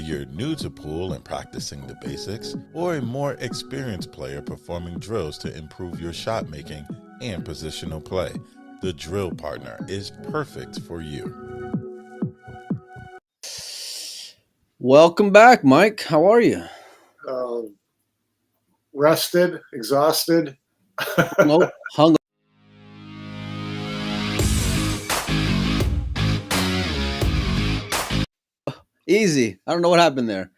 you're new to pool and practicing the basics, or a more experienced player performing drills to improve your shot making and positional play, the Drill Partner is perfect for you. Welcome back, Mike. How are you? Rested, exhausted. Hung. Easy. I don't know what happened there.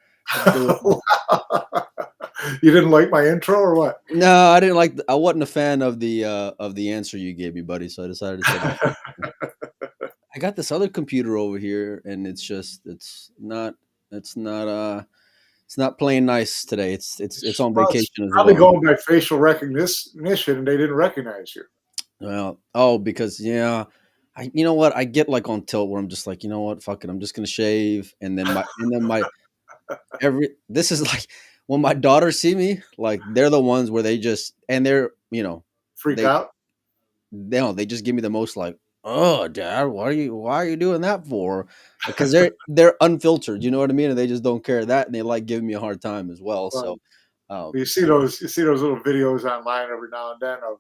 You didn't like my intro or what? No, I didn't like. I wasn't a fan of the answer you gave me, buddy. So I decided to say I got this other computer over here, and it's not playing nice today. It's on vacation as probably well. going by facial recognition, and they didn't recognize you. Well, because you know what? I get like on tilt where I'm just like, you know what? Fuck it. I'm just gonna shave, and then this is like when my daughters see me, like they're the ones where they're freak out. They just give me the most like, oh, Dad, why are you doing that for? Because they're unfiltered, you know what I mean, and they just don't care that, and they like giving me a hard time as well. So you see those little videos online every now and then of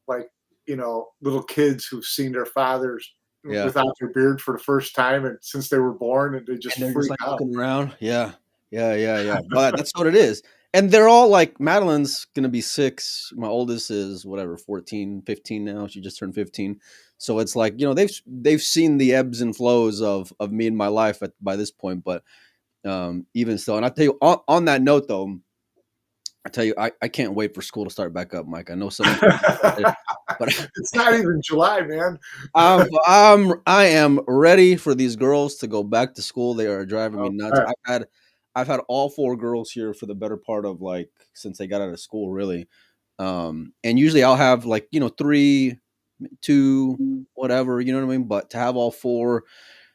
like little kids who've seen their fathers without their beard for the first time and since they were born, and they just freak out. Looking around. Yeah. But that's what it is. And they're all like, Madeline's gonna be 6. My oldest is 14, 15 now. She just turned 15. So it's like, they've seen the ebbs and flows of me and my life by this point. But even so, and I tell you on that note though, I can't wait for school to start back up, Mike. I know someone, but it's not even July, man. I am ready for these girls to go back to school. They are driving me nuts. Right. I've had all 4 girls here for the better part of like since they got out of school, really. And usually I'll have like 3, 2, whatever, you know what I mean. But to have all 4 at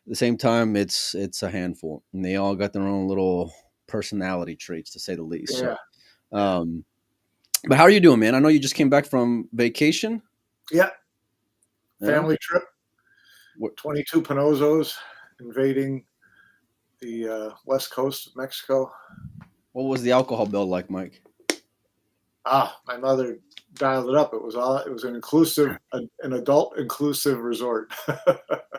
the same time, it's a handful, and they all got their own little personality traits, to say the least. Yeah. So, but how are you doing, man? I know you just came back from vacation. Yeah. Family trip. 22 Pinozos invading the west coast of Mexico. What was the alcohol bill like, Mike? My mother dialed it up. It was an adult inclusive resort.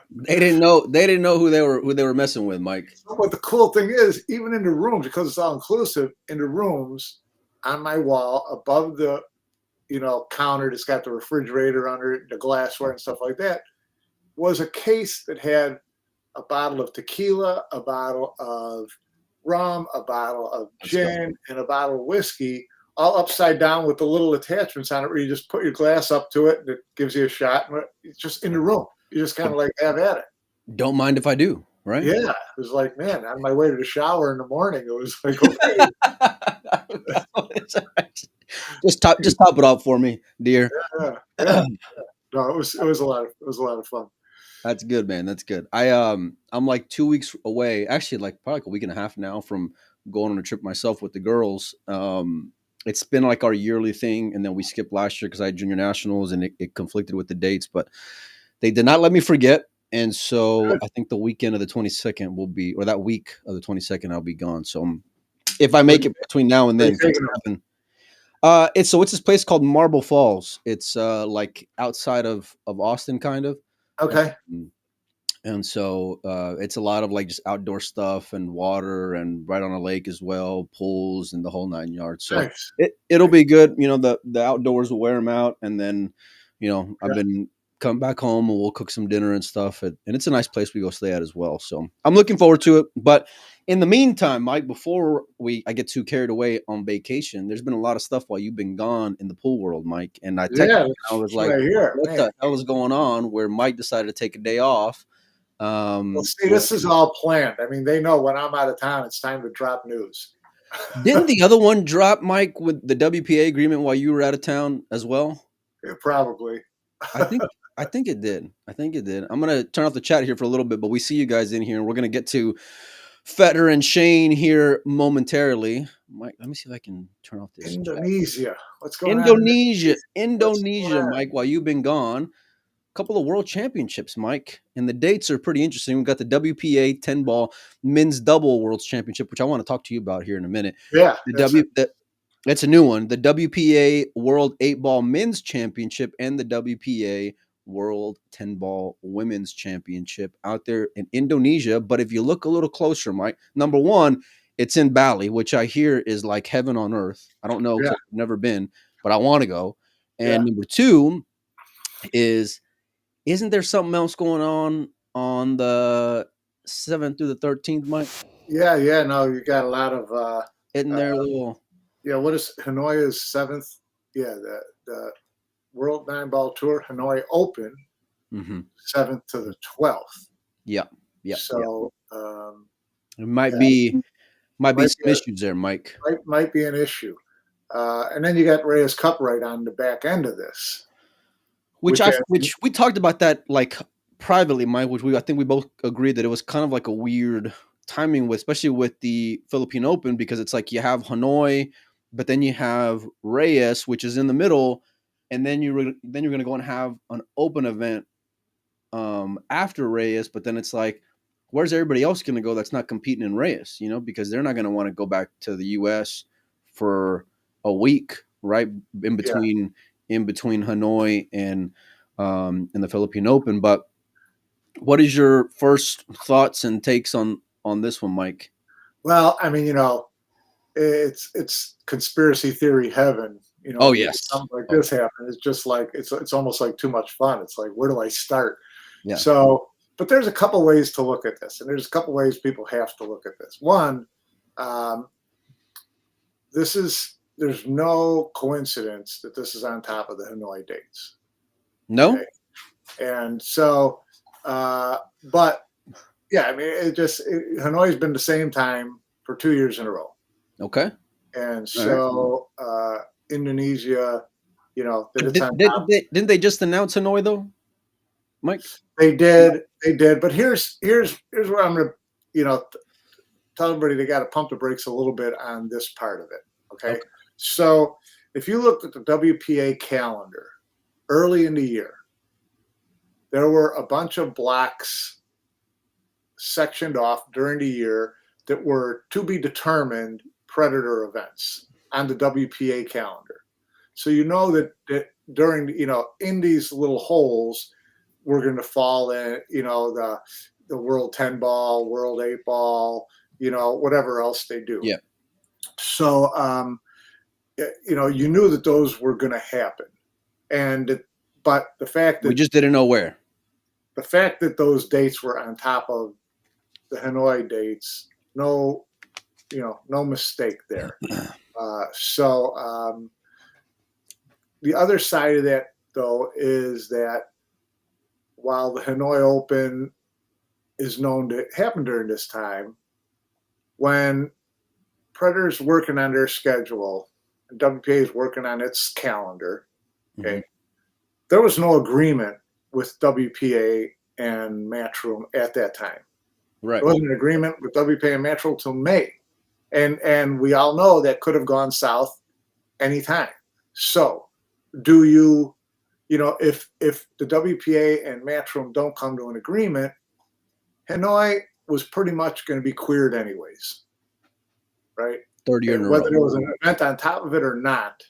They didn't know who they were messing with, Mike. But the cool thing is, even in the rooms, because it's all inclusive, in the rooms on my wall above the counter that's got the refrigerator under it, the glassware and stuff like that, was a case that had a bottle of tequila, a bottle of rum, a bottle of gin, and a bottle of whiskey, all upside down with the little attachments on it where you just put your glass up to it and it gives you a shot. And it's just in the room. You just kind of like have at it. Don't mind if I do, right? Yeah. It was like, man, on my way to the shower in the morning, it was like, okay. just top it off for me, dear. Yeah. No, it was a lot of fun. That's good, man. That's good. I'm like 2 weeks away, actually, like probably like a week and a half now from going on a trip myself with the girls. It's been like our yearly thing, and then we skipped last year because I had junior nationals and it conflicted with the dates, but they did not let me forget. And so I think the weekend of the 22nd will be, or that week of the 22nd, I'll be gone. So if I make it between now and then, it's this place called Marble Falls. It's like outside of Austin, kind of. Okay. And so it's a lot of like just outdoor stuff and water, and right on a lake as well, pools and the whole 9 yards. So nice. It'll be good. The outdoors will wear them out, and then I've been come back home and we'll cook some dinner and stuff. And it's a nice place we go stay at as well. So I'm looking forward to it. But in the meantime, Mike, before I get too carried away on vacation, there's been a lot of stuff while you've been gone in the pool world, Mike. And I was like, what the hell is going on? Where Mike decided to take a day off. Well, see, this is all planned. I mean, they know when I'm out of town, it's time to drop news. Didn't the other one drop, Mike, with the WPA agreement while you were out of town as well? Yeah, probably. I think it did. I'm going to turn off the chat here for a little bit, but we see you guys in here, and we're going to get to Fedor and Shane here momentarily. Mike, let me see if I can turn off this. Indonesia. What's going on? Indonesia, Mike, while you've been gone. couple of world championships, Mike, and the dates are pretty interesting. We've got the WPA 10 ball men's double world championship, which I want to talk to you about here in a minute. Yeah, That's a new one. The WPA World 8 Ball Men's Championship and the WPA World 10 Ball Women's Championship out there in Indonesia. But if you look a little closer, Mike, number one, it's in Bali, which I hear is like heaven on earth. I don't know, 'cause I've never been, but I want to go. And number two isn't there something else going on the 7th through the 13th, Mike? Yeah. No, you got a lot of Isn't there a little? Yeah, what is Hanoi is 7th? Yeah, the World 9-Ball Tour Hanoi Open, 7th to the 12th. Yeah. So it might be some issues there, Mike. Might be an issue. And then you got Reyes Cup right on the back end of this. Which we talked about that like privately, Mike, which I think we both agreed that it was kind of like a weird timing especially with the Philippine Open, because it's like you have Hanoi, but then you have Reyes, which is in the middle, and then you're going to go and have an open event after Reyes, but then it's like, where's everybody else going to go that's not competing in Reyes, because they're not going to want to go back to the U.S. for a week, right, in between Hanoi and the Philippine Open. But what is your first thoughts and takes on this one, Mike? Well, I mean, it's conspiracy theory heaven. Oh yes, something like this happen. It's just like it's almost like too much fun. It's like, where do I start? Yeah. So, but there's a couple ways to look at this, and there's a couple ways people have to look at this. One, there's no coincidence that this is on top of the Hanoi dates. No. Okay? And so, but yeah, I mean, Hanoi's been the same time for 2 years in a row. Okay. And so Indonesia, didn't they just announce Hanoi though, Mike? They did. But here's where I'm going to, tell everybody they got to pump the brakes a little bit on this part of it. Okay. So if you looked at the WPA calendar early in the year, there were a bunch of blocks sectioned off during the year that were to be determined predator events on the WPA calendar. So that during, in these little holes, we're going to fall in, the World 10 ball, World 8 ball, whatever else they do. Yeah. So, you knew that those were going to happen. But the fact that we just didn't know where. The fact that those dates were on top of the Hanoi dates, no mistake there. The other side of that, though, is that while the Hanoi Open is known to happen during this time, when Predator's working on their schedule and WPA is working on its calendar, okay, there was no agreement with WPA and Matchroom at that time. Right. There wasn't an agreement with WPA and Matchroom till May. And we all know that could have gone south anytime. So do you, if the WPA and Matchroom don't come to an agreement, Hanoi was pretty much going to be queered anyways, right? 30 years in a row. Whether there was an event on top of it or not,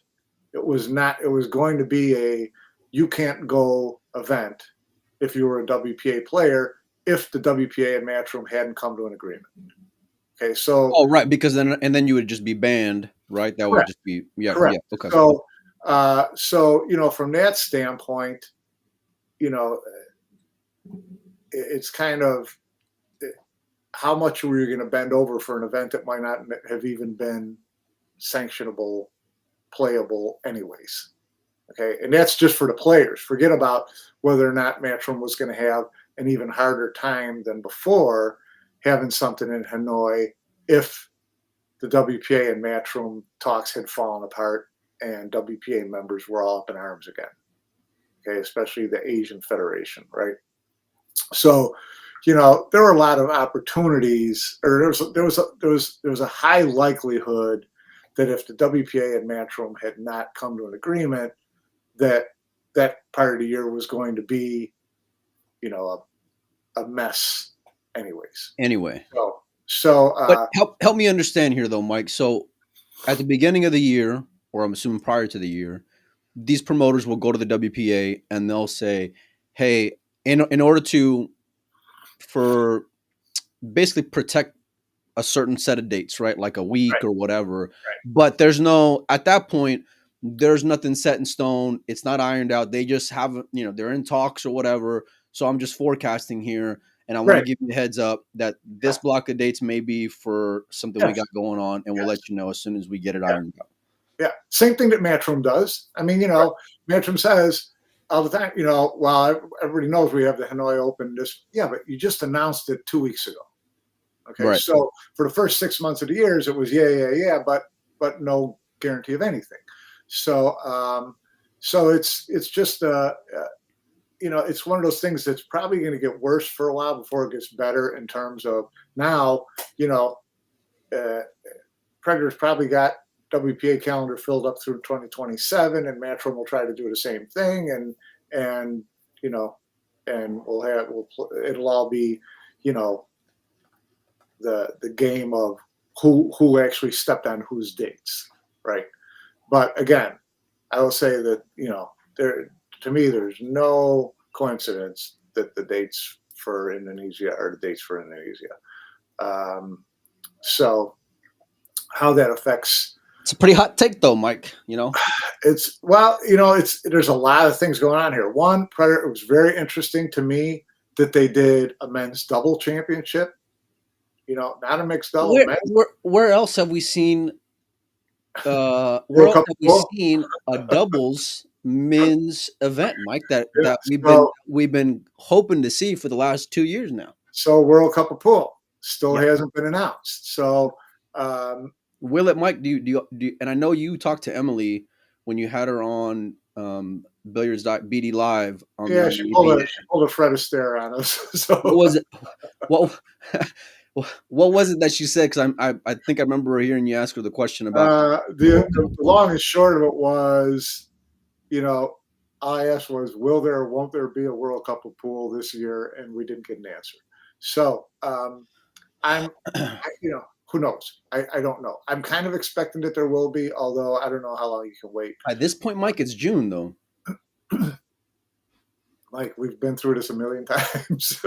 it was going to be a you can't go event if you were a WPA player if the WPA and Matchroom hadn't come to an agreement. Okay, so right, because then you would just be banned, right? That would just be correct. Yeah, okay. So from that standpoint, it's kind of how much were you going to bend over for an event that might not have even been sanctionable, playable, anyways. Okay, and that's just for the players. Forget about whether or not Matchroom was going to have an even harder time than before having something in Hanoi if the WPA and Matchroom talks had fallen apart and WPA members were all up in arms again. Okay, especially the Asian Federation, right? So, there were a lot of opportunities, or there was a high likelihood that if the WPA and Matchroom had not come to an agreement, that part of the year was going to be a mess anyways. Anyway. But help me understand here though, Mike. So at the beginning of the year, or I'm assuming prior to the year, these promoters will go to the WPA and they'll say, hey, in order to for basically protect a certain set of dates, right? Like a week or whatever. Right. But at that point, there's nothing set in stone. It's not ironed out. They just have, they're in talks or whatever. So I'm just forecasting here. And I want to give you a heads up that this block of dates may be for something we got going on. And we'll let you know as soon as we get it ironed out. Yeah. Same thing that Matchroom does. I mean, Matchroom says all the time, well, everybody knows we have the Hanoi Open. But you just announced it 2 weeks ago. Okay. Right. So for the first 6 months of the years, it was but no guarantee of anything. So it's just it's one of those things that's probably going to get worse for a while before it gets better in terms of now, Predator's probably got WPA calendar filled up through 2027, and Matchroom will try to do the same thing, and it'll all be, the game of who actually stepped on whose dates, right? But again, I will say that to me there's no coincidence that the dates for Indonesia are the dates for Indonesia. So how that affects. It's a pretty hot take, though, Mike. There's a lot of things going on here. One, Predator, it was very interesting to me that they did a men's double championship. Not a mixed double. Where else have we seen? A doubles men's event, Mike? That we've been hoping to see for the last 2 years now. So World Cup of Pool still hasn't been announced. So. Will it, Mike? Do you? And I know you talked to Emily when you had her on Billiards BD Live. She pulled a Fred Astaire on us. So what was it? What was it that she said? Because I think I remember hearing you ask her the question about the long and short of it was, all I asked was, won't there be a World Cup of Pool this year? And we didn't get an answer. So who knows? I don't know. I'm kind of expecting that there will be, although I don't know how long you can wait. At this point, Mike, it's June, though. Mike, we've been through this a million times.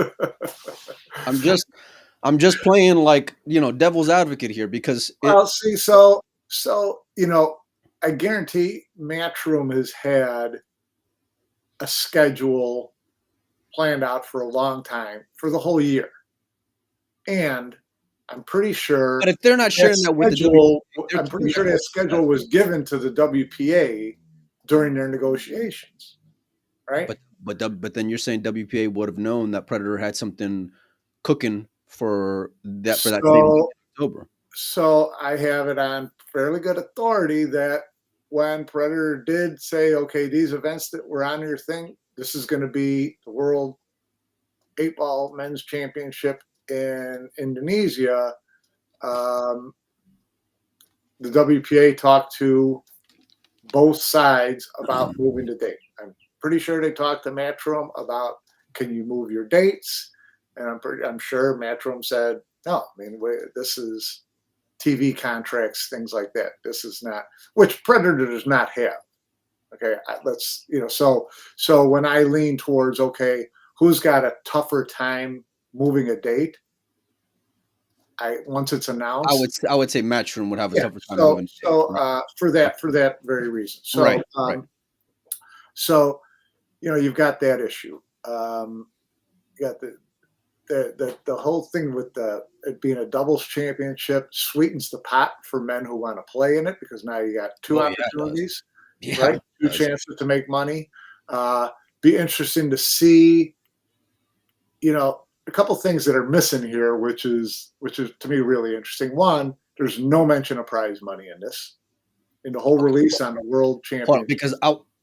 I'm just playing like, devil's advocate here because. I guarantee Matchroom has had a schedule planned out for a long time for the whole year. And I'm pretty sure. But if they're not sharing that with the WPA, I'm pretty sure that schedule was given to the WPA during their negotiations, right? But then you're saying WPA would have known that Predator had something cooking for that date in October. So I have it on fairly good authority that when Predator did say, okay, these events that were on your thing, this is going to be the World 8-Ball Men's Championship in Indonesia, the WPA talked to both sides about moving the date. I'm pretty sure they talked to Matchroom about, can you move your dates? And I'm sure Matchroom said, no, this is TV contracts, things like that. This is not, which Predator does not have. Okay, so when I lean towards, okay, who's got a tougher time moving a date? Once it's announced, I would say Matchroom would have a tougher time moving. For that very reason. So right. So you've got that issue. You got the whole thing with it being a doubles championship sweetens the pot for men who want to play in it, because now you got two opportunities, right? Two chances to make money. Be interesting to see, a couple things that are missing here, which is to me really interesting. One, there's no mention of prize money in this, in the whole release on the World Championship. Because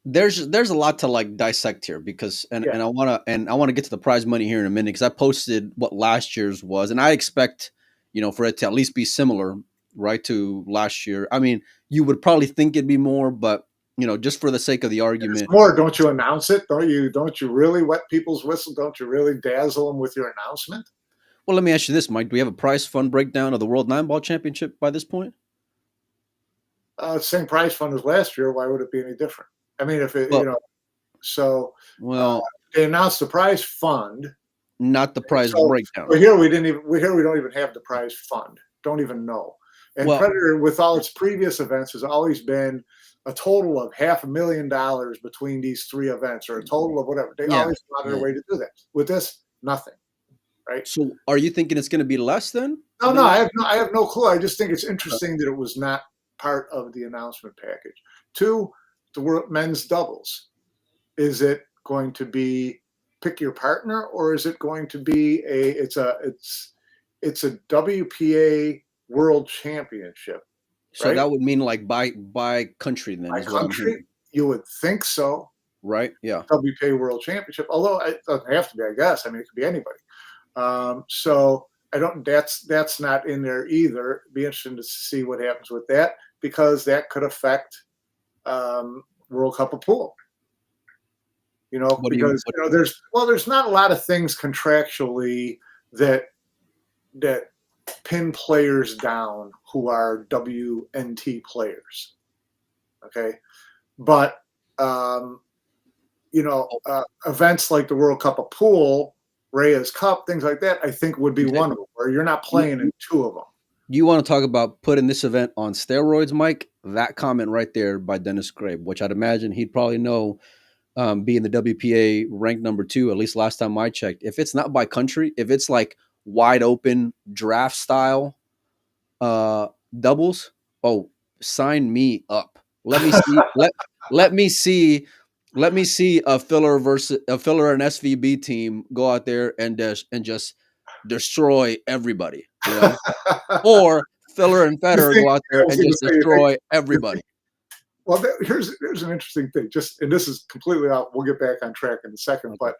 there's a lot to dissect here, because I want to get to the prize money here in a minute, because I posted what last year's was, and I expect for it to at least be similar, right, to last year. I mean, you would probably think it'd be more, but just for the sake of the argument. It's more, don't you announce it? Don't you really wet people's whistle? Don't you really dazzle them with your announcement? Well, let me ask you this, Mike. Do we have a prize fund breakdown of the World 9-Ball Championship by this point? Same prize fund as last year. Why would it be any different? I mean, if it, they announced the prize fund, not the prize breakdown. Here we don't even have the prize fund. Don't even know. And Predator, with all its previous events, has always been a total of $500,000 between these 3 events, or a total of whatever. They always found a way to do that. With this, nothing. Right. So, are you thinking it's going to be less then? No, I have no clue. I just think it's interesting that it was not part of the announcement package. 2, the world men's doubles. Is it going to be pick your partner, or is it going to be it's a WPA World Championship? So that would mean like by country then. By country, you would think so. Right. Yeah. WPA World Championship, although it doesn't have to be, I guess. I mean, it could be anybody. So I don't. That's not in there either. It'd be interesting to see what happens with that, because that could affect World Cup of Pool. There's not a lot of things contractually that pin players down who are WNT players. Okay, but events like the World Cup of Pool, Reyes Cup, things like that, I think would be one of them, where you're not playing in 2 of them. You want to talk about putting this event on steroids, Mike? That comment right there by Dennis Grabe, which I'd imagine he'd probably know, being the WPA ranked number 2, at least last time I checked. If it's not by country, if it's like wide open draft style doubles, sign me up. Let me see. let me see a Filler and SVB team go out there and just destroy everybody. Or Filler and Fedor go out there and just destroy everybody. Well, here's an interesting thing. And this is completely out. We'll get back on track in a second. But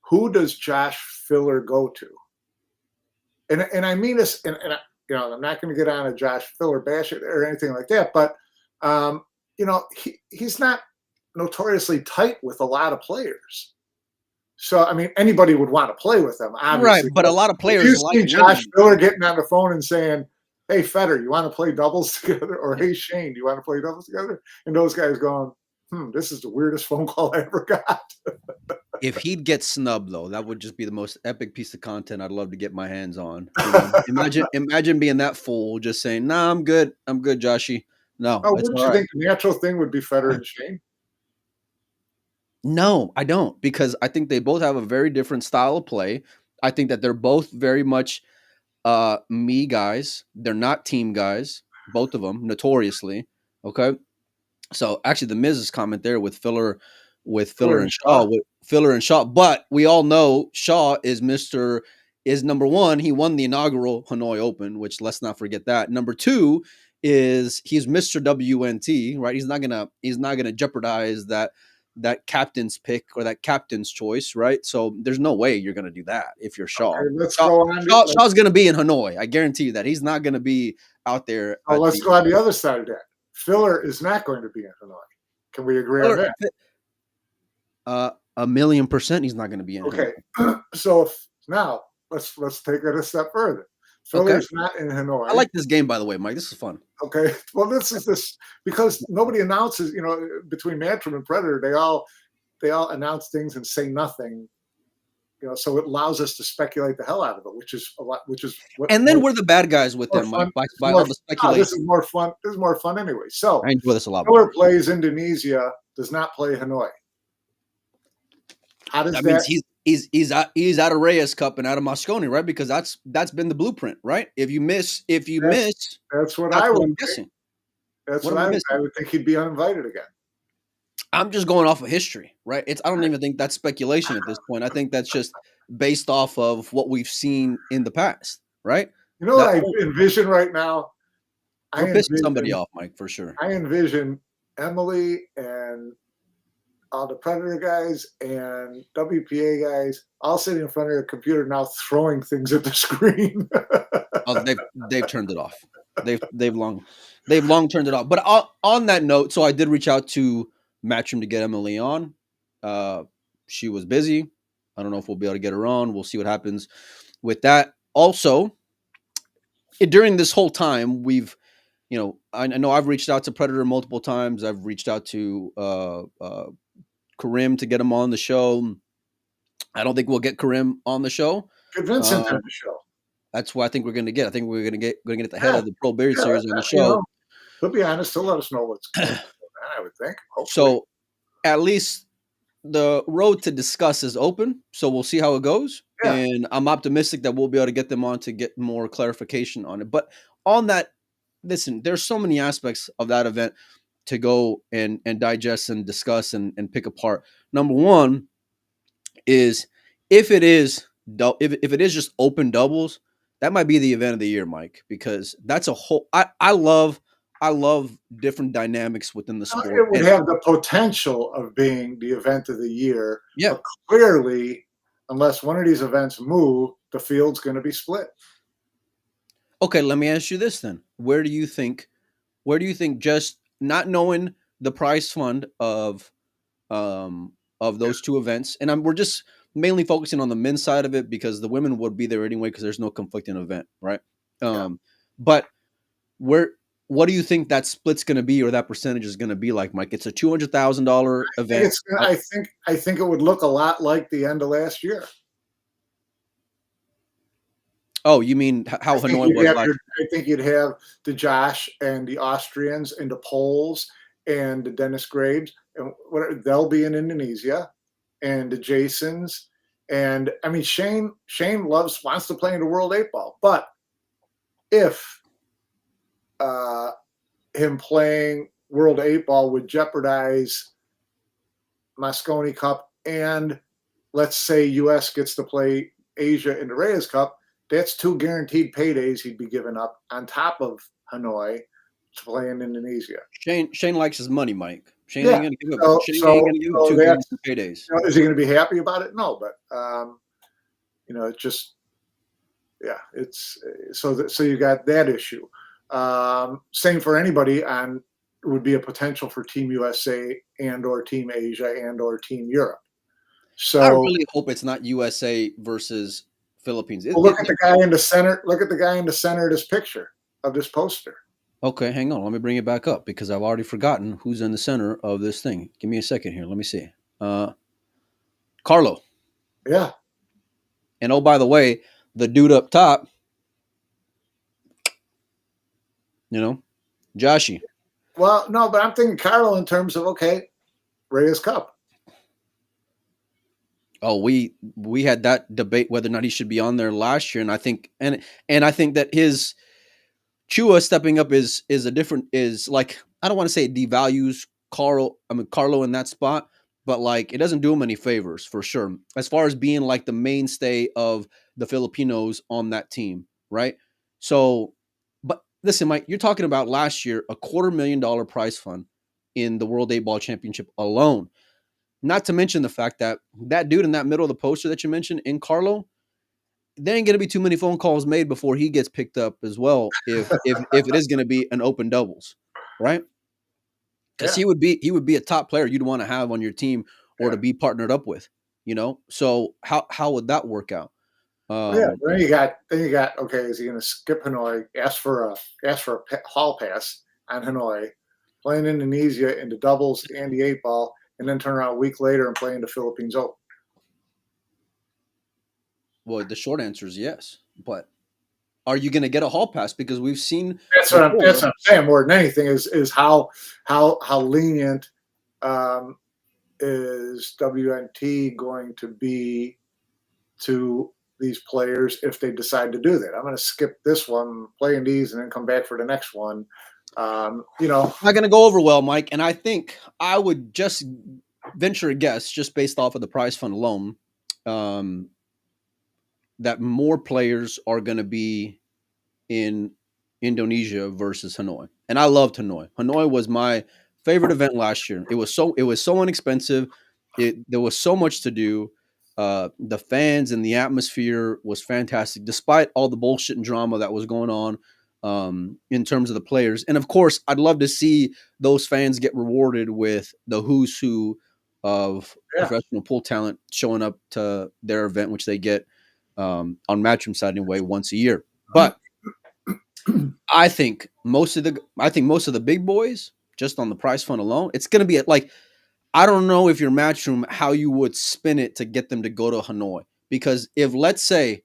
who does Josh Filler go to? And I mean this, and I'm not going to get on a Josh Filler bash or anything like that. But he's not notoriously tight with a lot of players. So I mean, anybody would want to play with them, obviously. Right, but a lot of players you see Josh Filler getting on the phone and saying, "Hey, Fedor, you want to play doubles together?" Or, "Hey, Shane, do you want to play doubles together?" And those guys going, this is the weirdest phone call I ever got. If he'd get snubbed, though, that would just be the most epic piece of content I'd love to get my hands on. Imagine being that fool, just saying, "Nah, I'm good, Joshy." No, wouldn't you think the natural thing would be Fedor and Shane? No, I don't, because I think they both have a very different style of play. I think that they're both very much me guys. They're not team guys, both of them, notoriously. Okay. So actually the Miz's comment there with Filler and Shaw, but we all know Shaw is number 1. He won the inaugural Hanoi Open, which let's not forget that. Number 2 is he's Mr. WNT, right? He's not gonna jeopardize that captain's pick or that captain's choice, right? So there's no way you're going to do that if you're Shaw. Okay, Shaw's going to be in Hanoi. I guarantee you that. He's not going to be out there. Let's go on the other side of that. Filler is not going to be in Hanoi. Can we agree on that? 1,000,000% he's not going to be in Hanoi. Okay. So now let's take it a step further. Filler's not in Hanoi. I like this game, by the way, Mike. This is fun. Okay. Well, this is because nobody announces, between Mantrum and Predator, they all announce things and say nothing. So it allows us to speculate the hell out of it, which is a lot. And then we're the bad guys with them, Mike, by all the speculation. This is more fun. This is more fun anyway. So I enjoy this a lot. Filler plays Indonesia, does not play Hanoi. How does that means he's out of Reyes Cup and out of Moscone, right? Because that's been the blueprint, right? If you miss, that's what I would guessing. That's what I would think he'd be uninvited again. I'm just going off of history, right? I don't even think that's speculation at this point. I think that's just based off of what we've seen in the past, right? You know what I envision right now? We're pissing somebody off, Mike, for sure. I envision Emily and all the Predator guys and WPA guys all sitting in front of their computer now throwing things at the screen. Oh, they've turned it off. They've long turned it off. But on that note, so I did reach out to Matchroom to get Emily on. She was busy. I don't know if we'll be able to get her on. We'll see what happens with that. Also, during this whole time, we've, I know I've reached out to Predator multiple times. I've reached out to Karim to get him on the show. I don't think we'll get Karim on the show. Get Vincent on the show. That's what I think we're going to get. I think we're going to get at the head of the Pro Beard Series on the show. He'll be honest. He'll let us know what's going on, I would think. Hopefully. So at least the road to discuss is open. So we'll see how it goes. Yeah. And I'm optimistic that we'll be able to get them on to get more clarification on it. But on that, listen, there's so many aspects of that event to go and digest and discuss and pick apart. Number one is if it is just open doubles, that might be the event of the year, Mike, because that's a whole. I love different dynamics within the sport. It would have the potential of being the event of the year. Yeah. But clearly, unless one of these events move, the field's going to be split. Okay, let me ask you this then: Where do you think, just not knowing the prize fund of those two events, and we're just mainly focusing on the men's side of it because the women would be there anyway because there's no conflicting event, right? But what do you think that split's going to be, or that percentage is going to be like, Mike? It's a $200,000 event. I think it would look a lot like the end of last year. Oh, you mean how Hanoi was like? I think you'd have the Josh and the Austrians and the Poles and the Dennis Graves, and they'll be in Indonesia, and the Jasons. And I mean, Shane wants to play in the World 8-Ball, but if him playing World 8-Ball would jeopardize Mosconi Cup, and let's say U.S. gets to play Asia in the Reyes Cup, that's 2 guaranteed paydays he'd be giving up on top of Hanoi to play in Indonesia. Shane likes his money, Mike. Shane ain't going to give up. Shane ain't going to give up 2 guaranteed paydays. Is he going to be happy about it? No, but it's just, it's so you got that issue. Same for anybody would be a potential for Team USA and or Team Asia and or Team Europe. So I really hope it's not USA versus Philippines. Look at the guy in the center. Look at the guy in the center of this picture, of this poster. Okay, hang on. Let me bring it back up because I've already forgotten who's in the center of this thing. Give me a second here. Let me see. Carlo. Yeah. And oh, by the way, the dude up top, Joshy. Well, no, but I'm thinking Carlo in terms of, Reyes Cup. Oh, we had that debate whether or not he should be on there last year, and I think I think that his Chua stepping up is like, I don't want to say it devalues Carlo in that spot, but like it doesn't do him any favors for sure as far as being like the mainstay of the Filipinos on that team, right? So, but listen, Mike, you're talking about last year a $250,000 prize fund in the World 8-Ball Championship alone. Not to mention the fact that dude in that middle of the poster that you mentioned in Carlo, there ain't going to be too many phone calls made before he gets picked up as well. If it is going to be an open doubles, right? Because he would be a top player you'd want to have on your team or to be partnered up with, So how would that work out? Then you got okay. Is he going to skip Hanoi? Ask for a hall pass on Hanoi, play in Indonesia in the doubles and the 8-Ball. And then turn around a week later and play in the Philippines Open? Well, the short answer is yes. But are you going to get a hall pass? Because we've seen that's what I'm saying. More than anything is how lenient is WNT going to be to these players if they decide to do that? I'm going to skip this one, play in these, and then come back for the next one. Not going to go over well, Mike. And I think I would just venture a guess, just based off of the prize fund alone, that more players are going to be in Indonesia versus Hanoi. And I loved Hanoi. Hanoi was my favorite event last year. It was so inexpensive. There was so much to do. The fans and the atmosphere was fantastic, despite all the bullshit and drama that was going on in terms of the players. And of course, I'd love to see those fans get rewarded with the who's who of professional pool talent showing up to their event, which they get on Matchroom side anyway once a year. But I think most of the big boys, just on the prize fund alone, it's going to be like, I don't know if your Matchroom, how you would spin it to get them to go to Hanoi. Because if, let's say,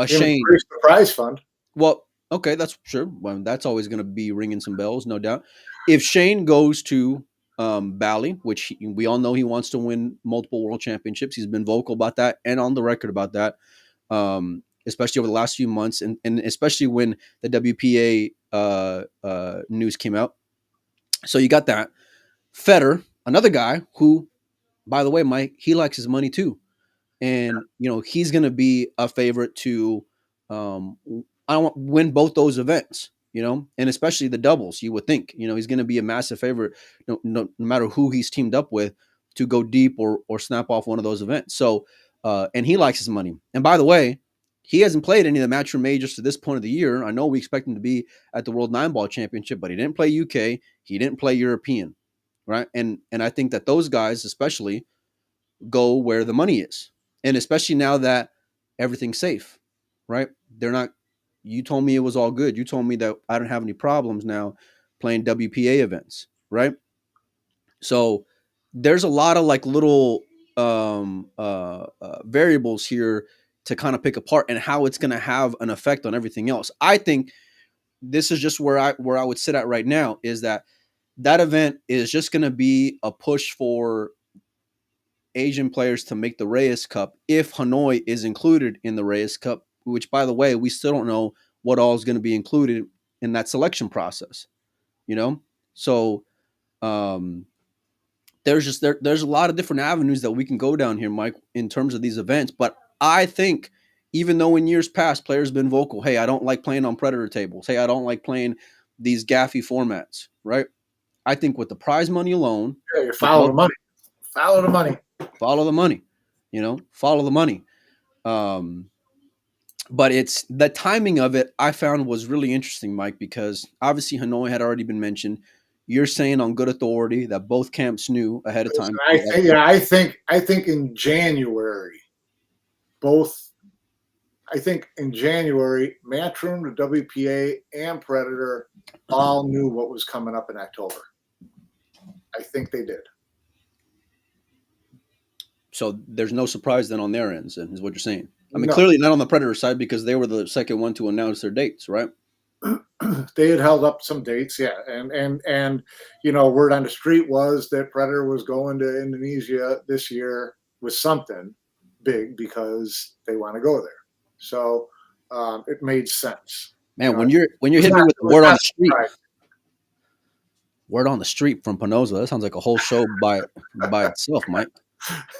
Shane, increase the prize fund. Well, okay, that's sure. Well, that's always going to be ringing some bells, no doubt. If Shane goes to Bali, which we all know he wants to win multiple world championships, he's been vocal about that and on the record about that, especially over the last few months, and especially when the WPA news came out. So you got that. Fedor, another guy who, by the way, Mike, he likes his money too. And, he's going to be a favorite to win both those events, and especially the doubles, you would think. He's going to be a massive favorite no matter who he's teamed up with to go deep or snap off one of those events. So, and he likes his money. And by the way, he hasn't played any of the Matchroom majors to this point of the year. I know we expect him to be at the World 9-Ball Championship, but he didn't play UK. He didn't play European, right? And I think that those guys especially go where the money is. And especially now that everything's safe, right? They're not, you told me it was all good. You told me that I don't have any problems now playing WPA events, right? So there's a lot of like little variables here to kind of pick apart and how it's going to have an effect on everything else. I think this is just where I would sit at right now, is that event is just going to be a push for Asian players to make the Reyes Cup if Hanoi is included in the Reyes Cup, which, by the way, we still don't know what all is going to be included in that selection process, So there's a lot of different avenues that we can go down here, Mike, in terms of these events. But I think even though in years past players have been vocal, hey, I don't like playing on Predator tables. Hey, I don't like playing these gaffy formats, right? I think with the prize money alone. Yeah, you follow the money. Follow the money. Follow the money, follow the money. But it's the timing of it I found was really interesting, Mike, because obviously Hanoi had already been mentioned. You're saying on good authority that both camps knew ahead of time. I think in January, Matchroom, the WPA, and Predator all knew what was coming up in October. I think they did. So there's no surprise then on their ends, is what you're saying. I mean, clearly not on the Predator side, because they were the second one to announce their dates, right? They had held up some dates, yeah. And word on the street was that Predator was going to Indonesia this year with something big because they want to go there. So it made sense. Man, when you're hitting me with the word on the street, word on the street from Penosa, that sounds like a whole show by itself, Mike.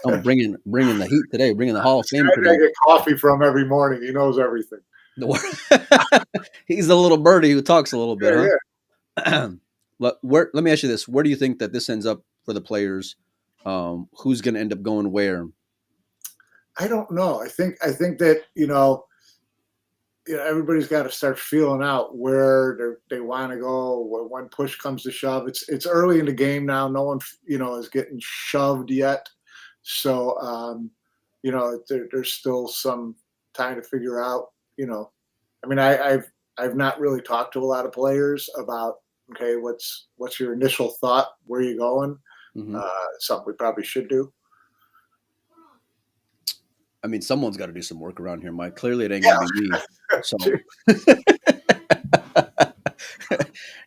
I'm bringing the heat today, bringing the Hall of Fame. I get coffee from every morning. He knows everything. He's the little birdie who talks a little bit, huh? Yeah. Let me ask you this: where do you think that this ends up for the players? Who's going to end up going where? I don't know. I think that everybody's got to start feeling out where they want to go. When push comes to shove, it's early in the game now. No one is getting shoved yet. So, there's still some time to figure out, I mean, I've not really talked to a lot of players about, okay, what's your initial thought? Where are you going? Mm-hmm. Something we probably should do. I mean, someone's got to do some work around here, Mike. Clearly it ain't going to be me. So.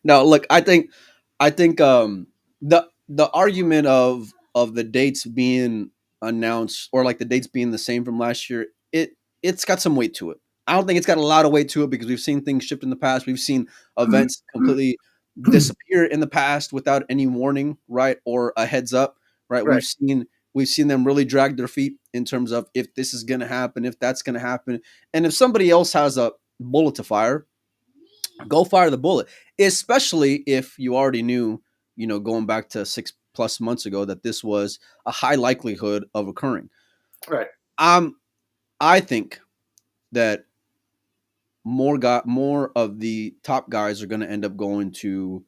No, look, I think the argument of the dates being announced, or like the dates being the same from last year, it's got some weight to it. I don't think it's got a lot of weight to it because we've seen things shift in the past. We've seen events completely disappear in the past without any warning, right, or a heads up, right? We've seen them really drag their feet in terms of if this is going to happen, if that's going to happen, and if somebody else has a bullet to fire, go fire the bullet. Especially if you already knew, going back to 6+ months ago, that this was a high likelihood of occurring. Right. I think that more of the top guys are going to end up going to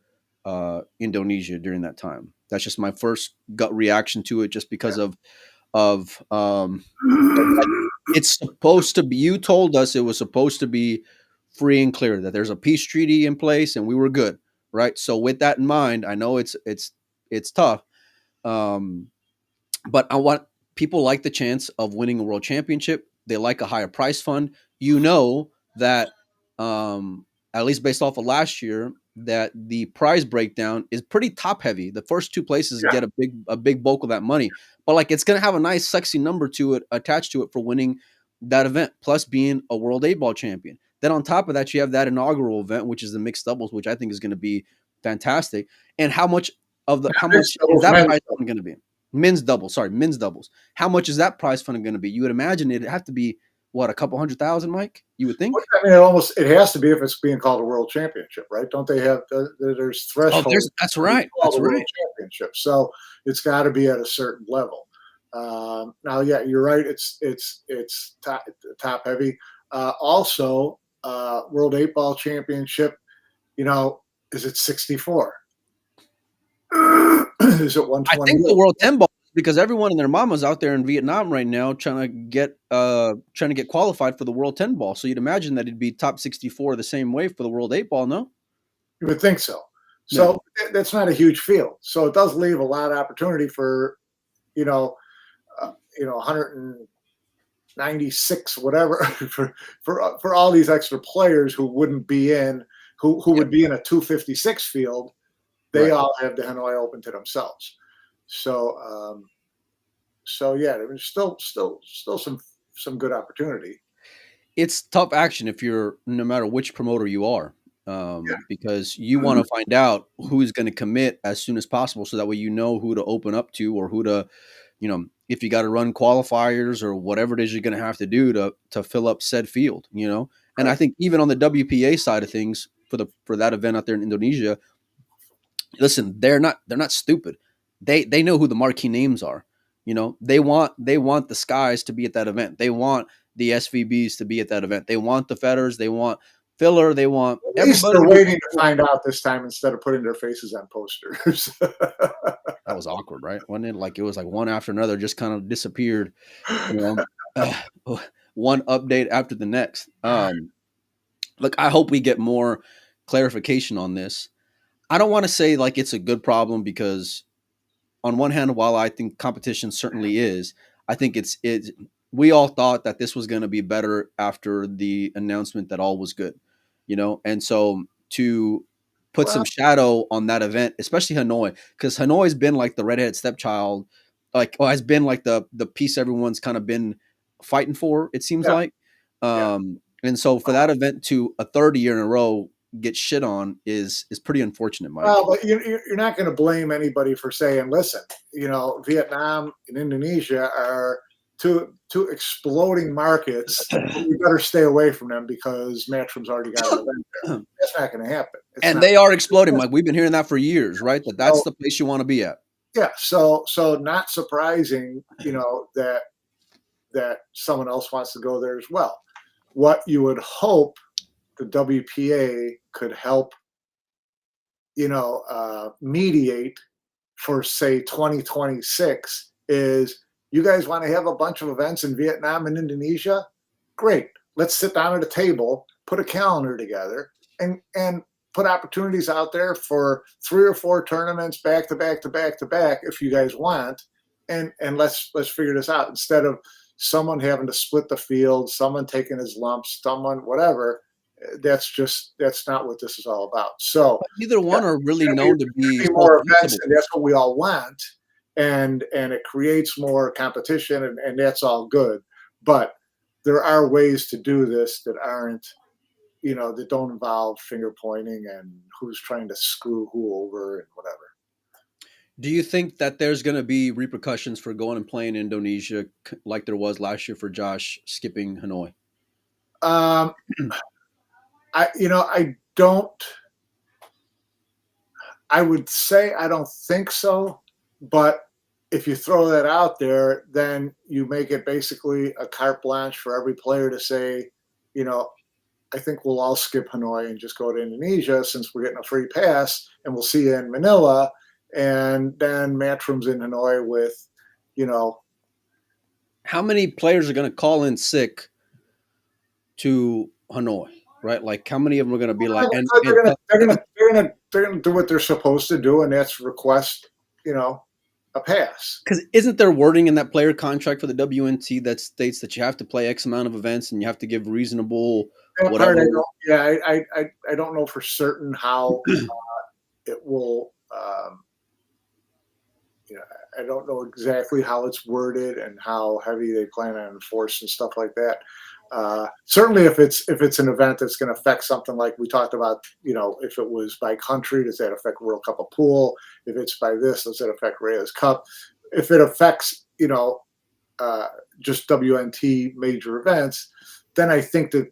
Indonesia during that time. That's just my first gut reaction to it, just because of like, it's supposed to be. You told us it was supposed to be free and clear, that there's a peace treaty in place, and we were good, right? So with that in mind, I know it's tough, um, but I want people like the chance of winning a world championship. They like a higher prize fund. You know that, at least based off of last year, that the prize breakdown is pretty top heavy. The first two places get a big bulk of that money, but like it's gonna have a nice, sexy number to it attached to it for winning that event, plus being a world 8-ball champion. Then on top of that, you have that inaugural event, which is the mixed doubles, which I think is going to be fantastic. And how much is that prize fund going to be? Men's doubles. How much is that prize fund going to be? You would imagine it'd have to be what, a couple $100,000, Mike? You would think. I mean, it has to be if it's being called a world championship, right? Don't they have there's thresholds? Oh, that's right. That's right. World championship, so it's got to be at a certain level. Now, yeah, you're right. It's top heavy. Also, World 8-ball championship. Is it 64? Is it 120? I think the World 10-ball, because everyone and their mama's out there in Vietnam right now trying to get qualified for the World 10-ball. So you'd imagine that it'd be top 64 the same way for the World 8-ball, no? You would think so. So that's not a huge field. So it does leave a lot of opportunity for, 196 whatever for all these extra players who wouldn't be in, who would be in a 256 field. They all have the Hanoi Open to themselves. So yeah, there's still some good opportunity. It's tough action if you're, no matter which promoter you are, because you want to find out who's going to commit as soon as possible, so that way you know who to open up to, or who to, if you got to run qualifiers or whatever it is you're going to have to do to fill up said field, And I think even on the WPA side of things, for that event out there in Indonesia, listen, they're not stupid. They know who the marquee names are. They want the Skies to be at that event. They want the SVBs to be at that event. They want the Fedors. They want Filler. They want everybody. They're waiting to find out this time instead of putting their faces on posters. That was awkward, right? Wasn't it? Like it was like one after another, just kind of disappeared. One update after the next. Look, I hope we get more clarification on this. I don't want to say like it's a good problem, because on one hand, while I think competition certainly is, I think it's we all thought that this was going to be better after the announcement that all was good, and so to put some shadow on that event, especially Hanoi, because Hanoi's been like the redheaded stepchild, has been like the piece everyone's kind of been fighting for, it seems like. And so for that event to a third year in a row get shit on is pretty unfortunate, Mike. Well, but you're not going to blame anybody for saying, listen, Vietnam and Indonesia are two exploding markets. We better stay away from them because Matchroom's already got an event there. That's not going to happen. They are exploding, Mike. We've been hearing that for years, right? That's the place you want to be at. Yeah. So not surprising, that someone else wants to go there as well. What you would hope the WPA could help, mediate for, say, 2026 is, you guys want to have a bunch of events in Vietnam and Indonesia? Great. Let's sit down at a table, put a calendar together, and put opportunities out there for 3 or 4 tournaments back to back to back to back if you guys want, and let's figure this out, instead of someone having to split the field, someone taking his lumps, someone whatever. That's not what this is all about. So but neither one are really known to be more events, and that's what we all want. And it creates more competition, and that's all good. But there are ways to do this that aren't, that don't involve finger pointing and who's trying to screw who over and whatever. Do you think that there's going to be repercussions for going and playing in Indonesia like there was last year for Josh skipping Hanoi? I would say I don't think so, but if you throw that out there, then you make it basically a carte blanche for every player to say, I think we'll all skip Hanoi and just go to Indonesia since we're getting a free pass, and we'll see you in Manila. And then Matchroom's in Hanoi with, you know, how many players are going to call in sick to Hanoi, right? Like, how many of them are going to be like, they're gonna do what they're supposed to do, and that's request, you know, a pass. Because isn't there wording in that player contract for the WNT that states that you have to play X amount of events and you have to give reasonable whatever? I don't know for certain how it will. You know, I don't know exactly how it's worded and how heavy they plan on enforcing stuff like that. Certainly, if it's an event that's going to affect something like we talked about, you know, if it was by country, does that affect World Cup of Pool? If it's by this, does that affect Reyes Cup? If it affects, you know, just WNT major events, then I think that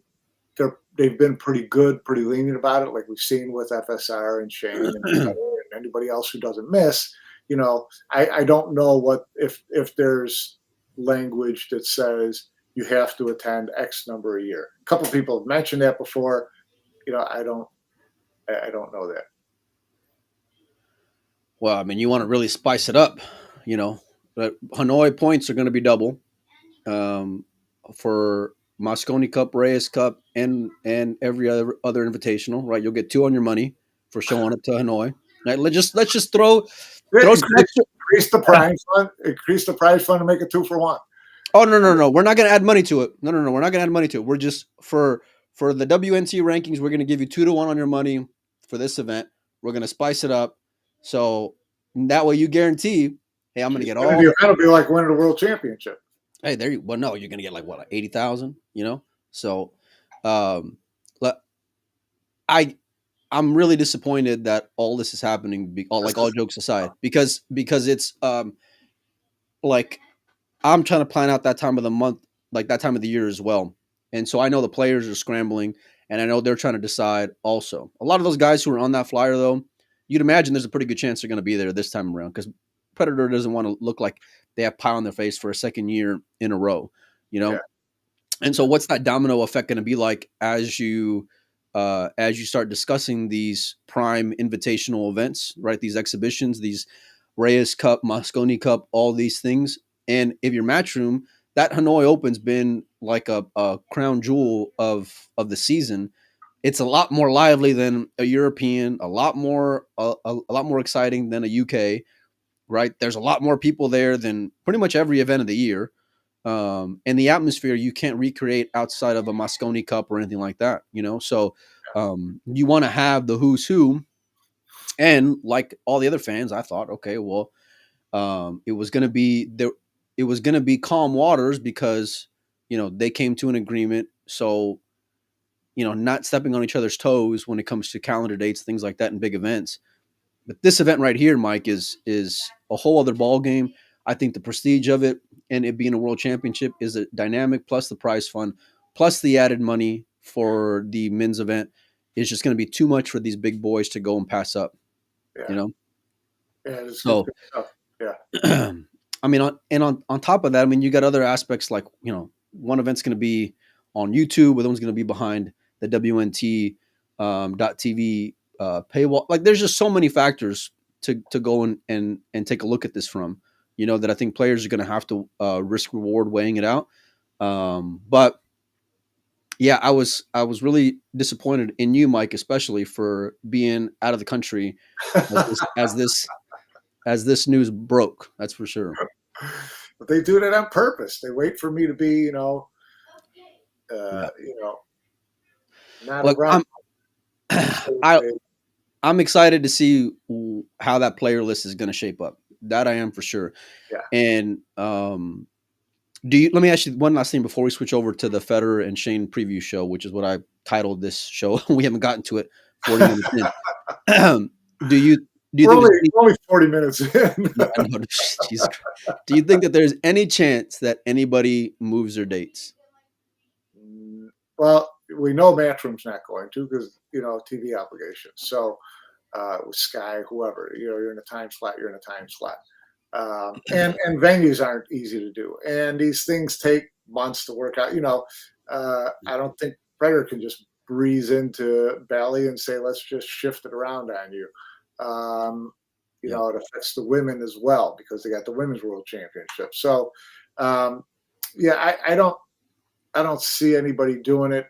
they've been pretty good, pretty lenient about it, like we've seen with FSR and Shane and anybody else who doesn't miss. You know, I don't know what if there's language that says you have to attend X number a year. A couple of people have mentioned that before. You know, I don't know that. Well, I mean, you want to really spice it up, you know. But Hanoi points are going to be double for Mosconi Cup, Reyes Cup, and every other invitational. Right, you'll get 2 on your money for showing up to Hanoi. Right, let's just throw some extra. Increase the prize fund. Increase the prize fund and make it 2 for 1. Oh no! We're not going to add money to it. No. We're not going to add money to it. We're just for the WNT rankings. We're going to give you 2 to 1 on your money for this event. We're going to spice it up, so that way you guarantee, hey, I'm going to get all. That'll be like winning a world championship. Hey, there you. Well, no, you're going to get like what, like 80,000. You know, so I'm really disappointed that all this is happening. All jokes aside, because it's like. I'm trying to plan out that time of the month, like that time of the year as well. And so I know the players are scrambling, and I know they're trying to decide also. A lot of those guys who are on that flyer, though, you'd imagine there's a pretty good chance they're going to be there this time around because Predator doesn't want to look like they have pie on their face for a second year in a row, you know? Yeah. And so what's that domino effect going to be like as you start discussing these prime invitational events, right? These exhibitions, these Reyes Cup, Mosconi Cup, all these things. And if your Matchroom, that Hanoi Open's been like a crown jewel of the season. It's a lot more lively than a European, a lot more exciting than a UK, right? There's a lot more people there than pretty much every event of the year. And the atmosphere you can't recreate outside of a Mosconi Cup or anything like that, you know? So you want to have the who's who. And like all the other fans, I thought, okay, well, it was going to be there. It was going to be calm waters because, you know, they came to an agreement. So, you know, not stepping on each other's toes when it comes to calendar dates, things like that in big events. But this event right here, Mike, is a whole other ball game. I think the prestige of it and it being a world championship is a dynamic, plus the prize fund, plus the added money for the men's event is just going to be too much for these big boys to go and pass up, you know? Yeah, it's so, good stuff. Yeah. I mean, on top of that, I mean, you got other aspects like, you know, one event's going to be on YouTube, the one's going to be behind the WNT .tv paywall. Like, there's just so many factors to go and take a look at this from, you know, that I think players are going to have to risk reward weighing it out. But yeah, I was really disappointed in you, Mike, especially for being out of the country as this news broke. That's for sure. But they do that on purpose. They wait for me to be, you know, not look, around. I'm excited to see how that player list is going to shape up. That I am for sure. Yeah. And let me ask you one last thing before we switch over to the Fedor and Shane preview show, which is what I titled this show. We haven't gotten to it 40 minutes in. Do you only 40 minutes in. Do you think that there's any chance that anybody moves their dates? Well, we know Matchroom's not going to because, you know, TV obligations. So with Sky, whoever, you know, you're in a time slot, and venues aren't easy to do. And these things take months to work out. You know, I don't think Fedor can just breeze into Bally and say, let's just shift it around on you. You know, it affects the women as well because they got the Women's World Championship. So, yeah, I don't see anybody doing it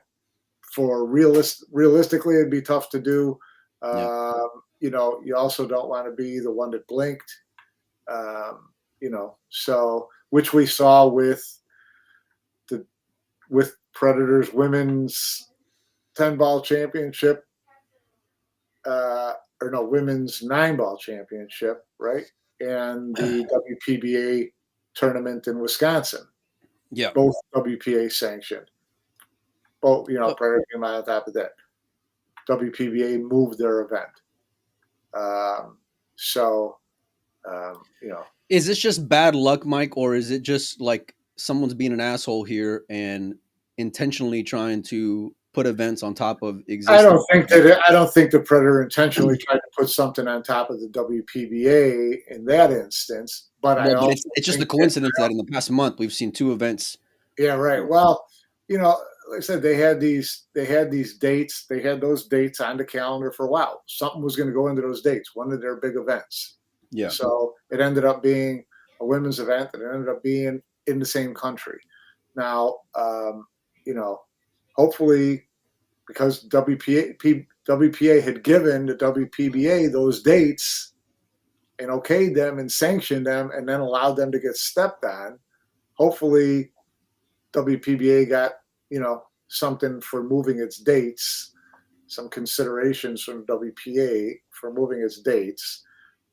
for realistically. It'd be tough to do. You know, you also don't want to be the one that blinked. You know, so which we saw with Predators Women's 10-ball championship, or no, Women's 9-ball championship, right? And the WPBA tournament in Wisconsin. Yeah. Both WPA sanctioned. Both, you know, Predator came out on top of that. WPBA moved their event. You know. Is this just bad luck, Mike, or is it just like someone's being an asshole here and intentionally trying to put events on top of existing? I don't think the Predator intentionally tried to put something on top of the WPBA in that instance. But it's just a coincidence that in the past month we've seen 2 events. Yeah, right. Well, you know, like I said, they had these dates. They had those dates on the calendar for a while. Something was going to go into those dates. One of their big events. Yeah. So it ended up being a women's event, and it ended up being in the same country. Now, you know, hopefully, because WPA had given the WPBA those dates and okayed them and sanctioned them and then allowed them to get stepped on, hopefully WPBA got, you know, something for moving its dates, some considerations from WPA for moving its dates.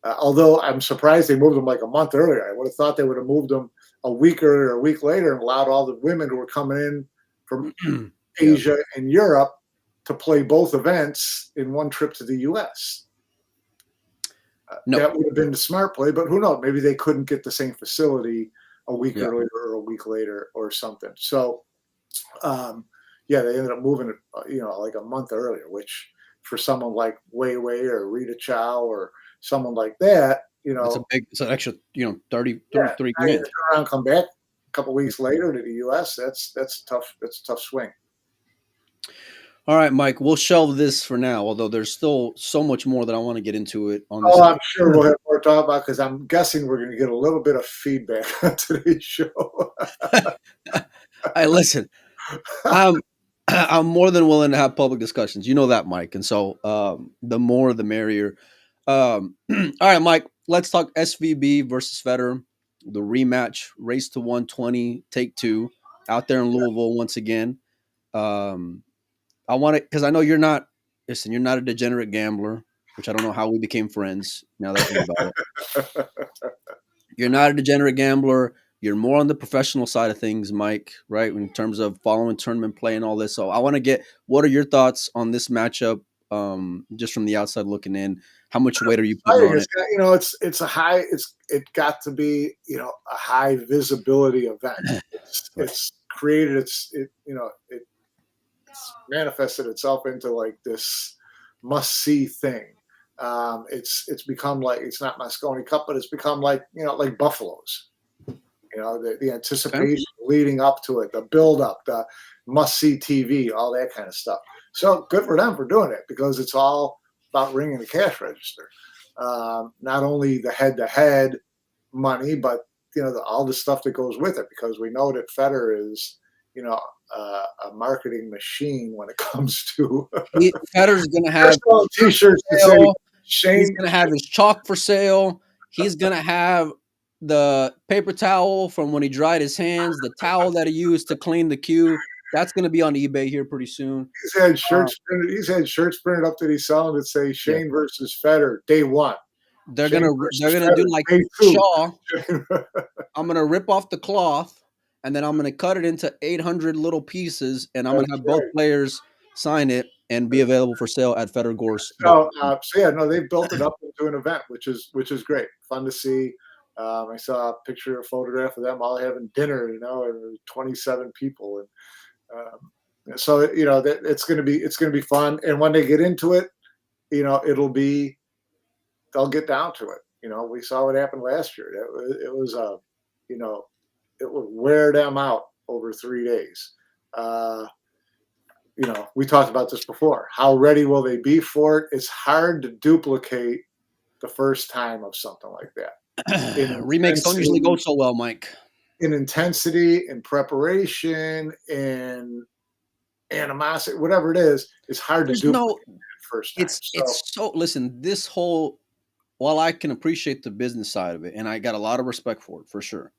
Although I'm surprised they moved them like a month earlier. I would have thought they would have moved them a week earlier, a week later, and allowed all the women who were coming in from Asia and Europe to play both events in one trip to the U.S. That would have been the smart play, but who knows? Maybe they couldn't get the same facility a week earlier or a week later or something. So, they ended up moving it, you know, like a month earlier, which for someone like Wei Wei or Rita Chow or someone like that, you know, it's an extra, you know, 33 grand. Around, come back a couple weeks later to the U.S. That's tough. That's a tough swing. All right, Mike, we'll shelve this for now, although there's still so much more that I want to get into it on this. I'm sure we'll have more to talk about because I'm guessing we're going to get a little bit of feedback on today's show. Hey, listen, I'm more than willing to have public discussions. You know that, Mike. And so the more, the merrier. All right, Mike, let's talk SVB versus Fedor, the rematch, race to 120, take 2, out there in Louisville once again. I want it because I know you're not a degenerate gambler, which I don't know how we became friends. Now that I think about it, you're not a degenerate gambler. You're more on the professional side of things, Mike, right? In terms of following tournament play and all this. So I want to get, what are your thoughts on this matchup? Just from the outside looking in, how much weight are you putting on it? You know, it's it got to be, you know, a high visibility event. It's created, it's manifested itself into like this must-see thing. It's become like, it's not Moscone Cup, but it's become like, you know, like Buffaloes. You know, the anticipation leading up to it, the build-up, the must-see TV, all that kind of stuff. So good for them for doing it because it's all about ringing the cash register. Not only the head-to-head money, but, you know, all the stuff that goes with it, because we know that Fedor is, you know, a marketing machine when it comes to Fedor's going to have t-shirts to say Shane. He's going to have his chalk for sale. He's going to have the paper towel from when he dried his hands, the towel that he used to clean the cue. That's going to be on eBay here pretty soon. He's had shirts printed. He's had shirts printed up that he's selling that say Shane versus Fedor day 1. They're gonna do like Shaw. I'm gonna rip off the cloth and then I'm gonna cut it into 800 little pieces, and I'm gonna have both players sign it and be available for sale at Fedor Gorse. They've built it up into an event, which is great, fun to see. I saw a picture, a photograph of them all having dinner, you know, and 27 people, and so you know that it's gonna be fun. And when they get into it, you know, they'll get down to it. You know, we saw what happened last year. It was you know, it would wear them out over 3 days. You we talked about this before. How ready will they be for it? It's hard to duplicate the first time of something like that. Remakes don't usually go so well, Mike. In intensity, in preparation, in animosity, whatever it is, it's hard to duplicate first time. It's so listen, this whole, while I can appreciate the business side of it, and I got a lot of respect for it for sure,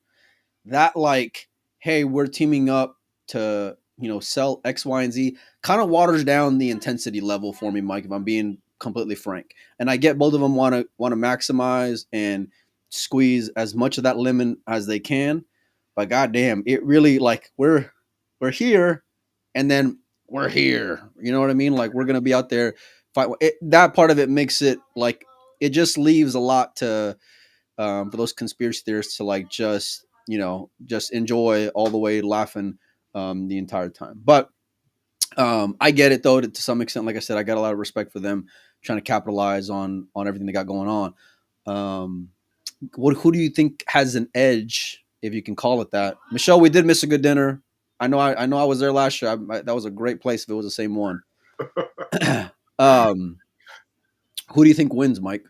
that like, hey, we're teaming up to sell X, Y, and Z kind of waters down the intensity level for me, Mike, if I'm being completely frank. And I get both of them want to maximize and squeeze as much of that lemon as they can, but goddamn, it really like we're here, and then we're here. You know what I mean? Like we're gonna be out there fight. That part of it makes it like it just leaves a lot to for those conspiracy theorists to like just enjoy all the way laughing the entire time. But I get it though to some extent. Like I said, I got a lot of respect for them trying to capitalize on everything they got going on. Who do you think has an edge, if you can call it that? Michelle, we did miss a good dinner. I know I was there last year. That was a great place if it was the same one. Who do you think wins, Mike?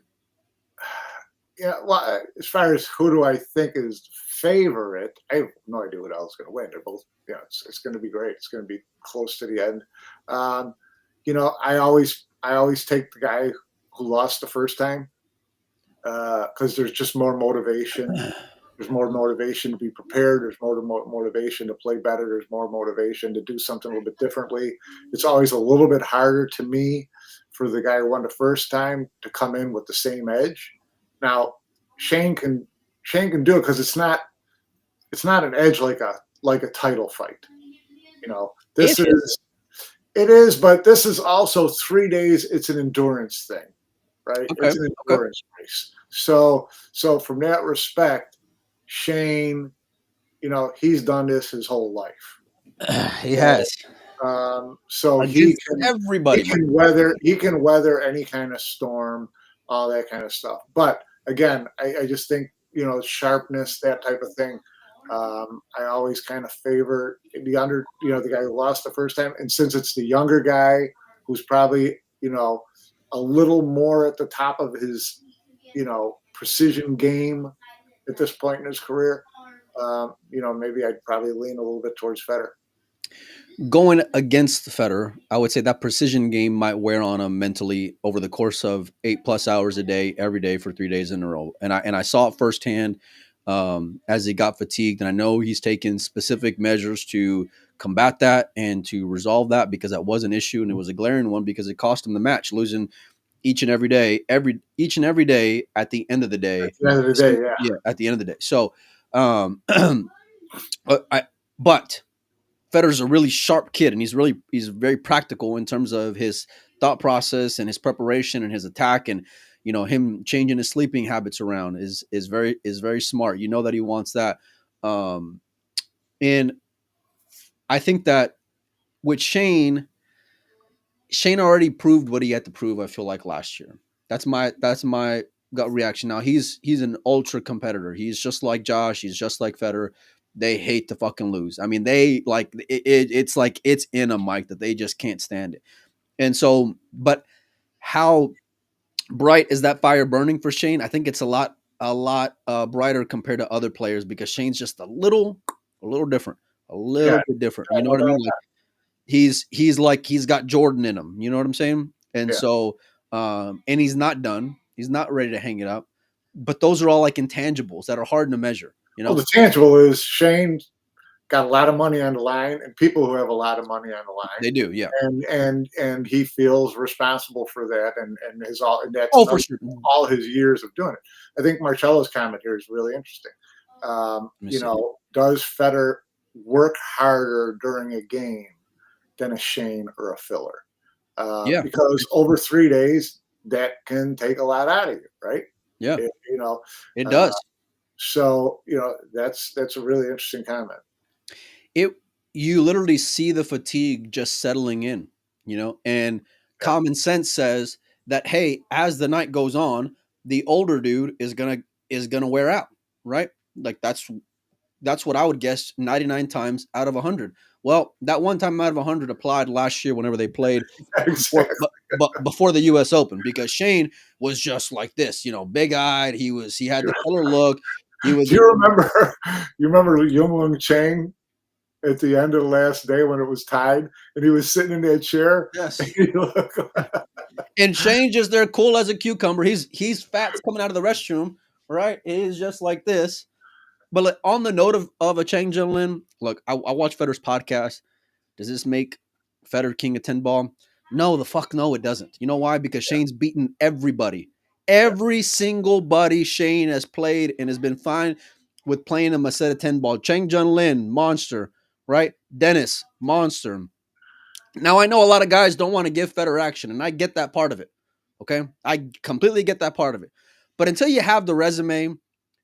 Yeah, well, as far as who do I think is favorite, I have no idea what else is going to win. They're both, it's going to be great. It's going to be close to the end. I always take the guy who lost the first time because there's just more motivation. There's more motivation to be prepared. There's more motivation to play better. There's more motivation to do something a little bit differently. It's always a little bit harder to me for the guy who won the first time to come in with the same edge. Now, Shane can do it because it's not an edge like a title fight. It is, but this is also 3 days. It's an endurance thing, right? Okay. It's an endurance race. So from that respect, Shane, he's done this his whole life. He has. So he can weather any kind of storm, all that kind of stuff. But again, I just think sharpness, that type of thing. I always kind of favor the guy who lost the first time, and since it's the younger guy who's probably a little more at the top of his precision game at this point in his career, maybe I'd probably lean a little bit towards Fedor. Going against Fedor, I would say that precision game might wear on him mentally over the course of 8+ hours a day, every day for 3 days in a row. And I saw it firsthand as he got fatigued. And I know he's taken specific measures to combat that and to resolve that, because that was an issue, and it was a glaring one because it cost him the match, losing each and every day at the end of the day. At the end of the day, yeah. Yeah, at the end of the day. So, but Fedor's a really sharp kid, and he's very practical in terms of his thought process and his preparation and his attack, and him changing his sleeping habits around is very smart. You know that he wants that, and I think that with Shane already proved what he had to prove. I feel like last year. That's my gut reaction. Now he's an ultra competitor. He's just like Josh. He's just like Fedor. They hate to fucking lose. I mean, they like it's like it's in them, Mike, that they just can't stand it. And so, but how bright is that fire burning for Shane? I think it's a lot brighter compared to other players, because Shane's just a little different, bit different. You know what I mean? Like he's like he's got Jordan in him. You know what I'm saying? And so, and he's not done. He's not ready to hang it up. But those are all like intangibles that are hard to measure. Well, the tangible is Shane got a lot of money on the line, and people who have a lot of money on the line. They do, yeah. And he feels responsible for that, and that's for sure. all his years of doing it. I think Marcello's comment here is really interesting. Does Fedor work harder during a game than a Shane or a Filler? Because over 3 days, that can take a lot out of you, right? Yeah, it does. So that's a really interesting comment. You literally see the fatigue just settling in, and common sense says that, hey, as the night goes on, the older dude is gonna wear out, right? Like that's that's what I would guess 99 times out of 100. Well, that one time out of 100 applied last year whenever they played Exactly. but before the U.S. Open, because Shane was just like this, big eyed. He had the killer look. He was. Do you remember? You remember Yung Chang at the end of the last day when it was tied, and he was sitting in that chair. Yes. And And Shane's just there, cool as a cucumber. He's fat's coming out of the restroom, right? He's just like this. But like, on the note of a Chang Jin, look, I watch Federer's podcast. Does this make Federer king of 10 ball? No, the fuck no, it doesn't. You know why? Because Shane's beaten everybody. Every single buddy Shane has played and has been fine with playing him a set of 10 ball. Chang Jin, monster, right? Dennis, monster. Now, I know a lot of guys don't want to give Federer action, and I get that part of it. Okay? I completely get that part of it. But until you have the resume,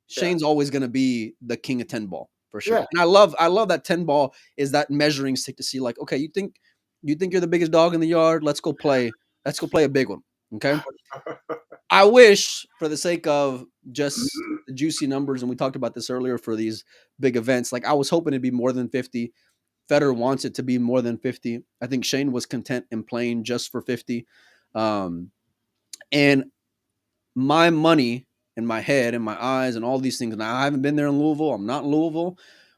Shane's always going to be the king of 10 ball for sure. Yeah. And I love that 10 ball is that measuring stick to see like, okay, you think you're the biggest dog in the yard? Let's go play a big one. Okay? I wish, for the sake of just the juicy numbers, and we talked about this earlier for these big events, like I was hoping it'd be more than 50. Federer wants it to be more than 50. I think Shane was content in playing just for 50. And my money in my head and my eyes and all these things, and I haven't been there in Louisville. I'm not in Louisville,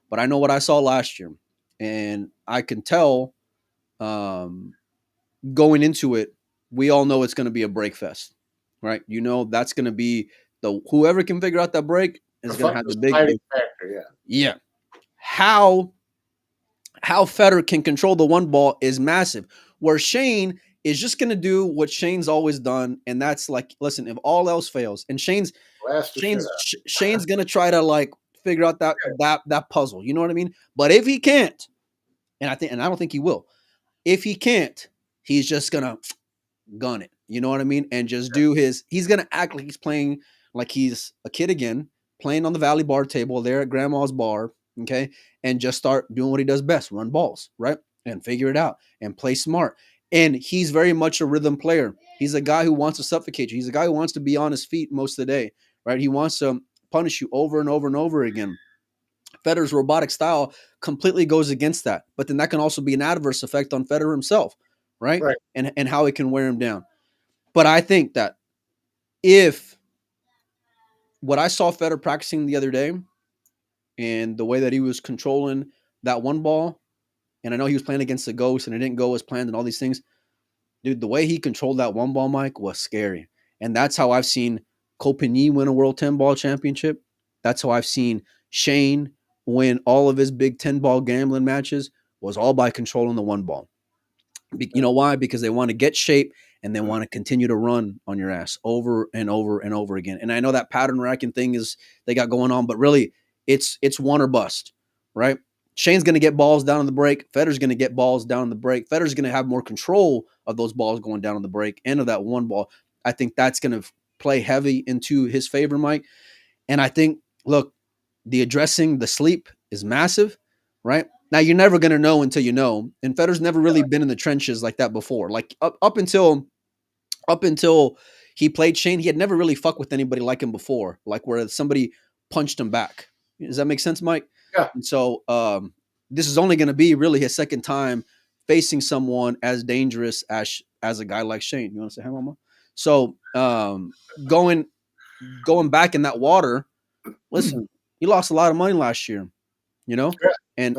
but I know what I saw last year. And I can tell going into it, we all know it's going to be a break fest, right? That's going to be whoever can figure out that break is going to have the big factor. Yeah. How Federer can control the one ball is massive. Where Shane is just going to do what Shane's always done, and that's like, listen, if all else fails, and Shane's going to try to like figure out that puzzle. You know what I mean? But if he can't, and I don't think he will. If he can't, he's just gonna gun it. You know what I mean? And just do he's gonna act like he's playing like he's a kid again, playing on the Valley bar table there at grandma's bar, okay? And just start doing what he does best, run balls, right? And figure it out and play smart. And he's very much a rhythm player. He's a guy who wants to suffocate you. He's a guy who wants to be on his feet most of the day, right? He wants to punish you over and over and over again. Federer's robotic style completely goes against that. But then that can also be an adverse effect on Federer himself, right? And how it can wear him down. But I think that if what I saw Federer practicing the other day and the way that he was controlling that one ball, and I know he was playing against the Ghost and it didn't go as planned and all these things, dude, the way he controlled that one ball, Mike, was scary. And that's how I've seen Copigny win a World 10 ball championship. That's how I've seen Shane win all of his big 10 ball gambling matches, was all by controlling the one ball. You know why? Because they want to get shape and they want to continue to run on your ass over and over and over again. And I know that pattern racking thing is they got going on, but really it's one or bust, right? Shane's going to get balls down on the break. Federer's going to get balls down on the break. Federer's going to have more control of those balls going down on the break and of that one ball. I think that's going to play heavy into his favor, Mike. And I think, look, the addressing the sleep is massive, right? Now, you're never going to know until you know. And Federer's never really been in the trenches like that before. Like up until he played Shane, he had never really fucked with anybody like him before, like where somebody punched him back. Does that make sense, Mike? Yeah. And so this is only going to be really his second time facing someone as dangerous as a guy like Shane. You want to say hi, Mama? So going back in that water, listen, he lost a lot of money last year, Yeah. and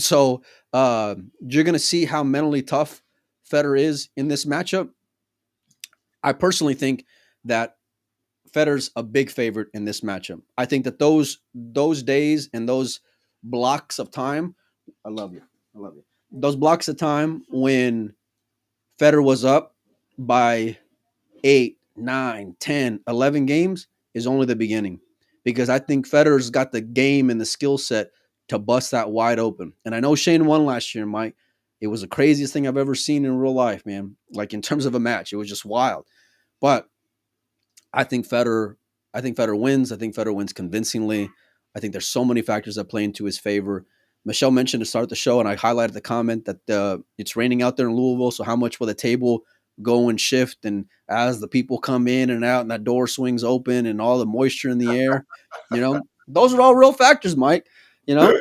so you're going to see how mentally tough Federer is in this matchup. I personally think that Federer's a big favorite in this matchup. I think that those days and those blocks of time, I love you. Those blocks of time when Federer was up by 8, 9, 10, 11 games is only the beginning. Because I think Federer's got the game and the skill set to bust that wide open. And I know Shane won last year, Mike. It was the craziest thing I've ever seen in real life, man. Like in terms of a match, it was just wild. But I think Federer wins. I think Federer wins convincingly. I think there's so many factors that play into his favor. Michelle mentioned to start the show, and I highlighted the comment that it's raining out there in Louisville. So how much will the table go and shift? And as the people come in and out and that door swings open and all the moisture in the air, Those are all real factors, Mike. You know,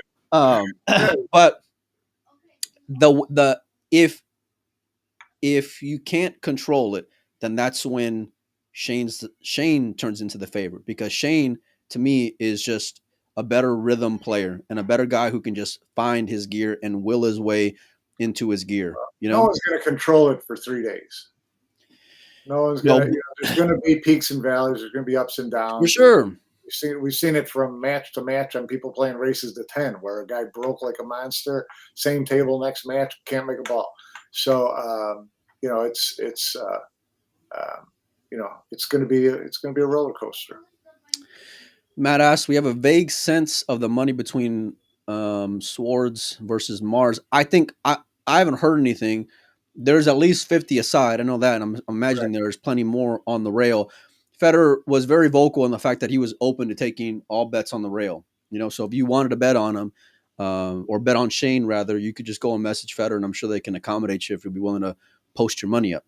but the if you can't control it, then that's when Shane turns into the favorite, because Shane to me is just a better rhythm player and a better guy who can just find his gear and will his way into his gear. You know, no one's going to control it for 3 days. No one's going to. There's going to be peaks and valleys. There's going to be ups and downs. For sure. We've seen it from match to match on people playing races to 10, where a guy broke like a monster. Same table, next match, can't make a ball. So it's going to be a roller coaster. Matt asks, we have a vague sense of the money between Swords versus Mars. I think I haven't heard anything. There's at least 50 aside. I know that. And I'm imagining there's plenty more on the rail. Fedor was very vocal in the fact that he was open to taking all bets on the rail. You know, so if you wanted to bet on him or bet on Shane, rather, you could just go and message Fedor, and I'm sure they can accommodate you if you'd be willing to post your money up.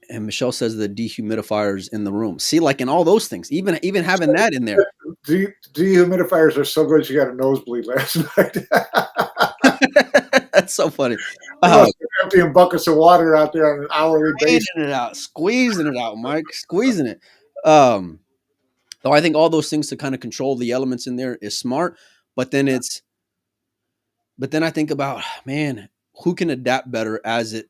And Michelle says the dehumidifiers in the room. See, like in all those things, even having that in there. Dehumidifiers are so good. You got a nosebleed last night. That's so funny. Emptying buckets of water out there on an hourly basis. Squeezing it out, Mike. Squeezing it. So I think all those things to kind of control the elements in there is smart. But then I think about, man, who can adapt better as it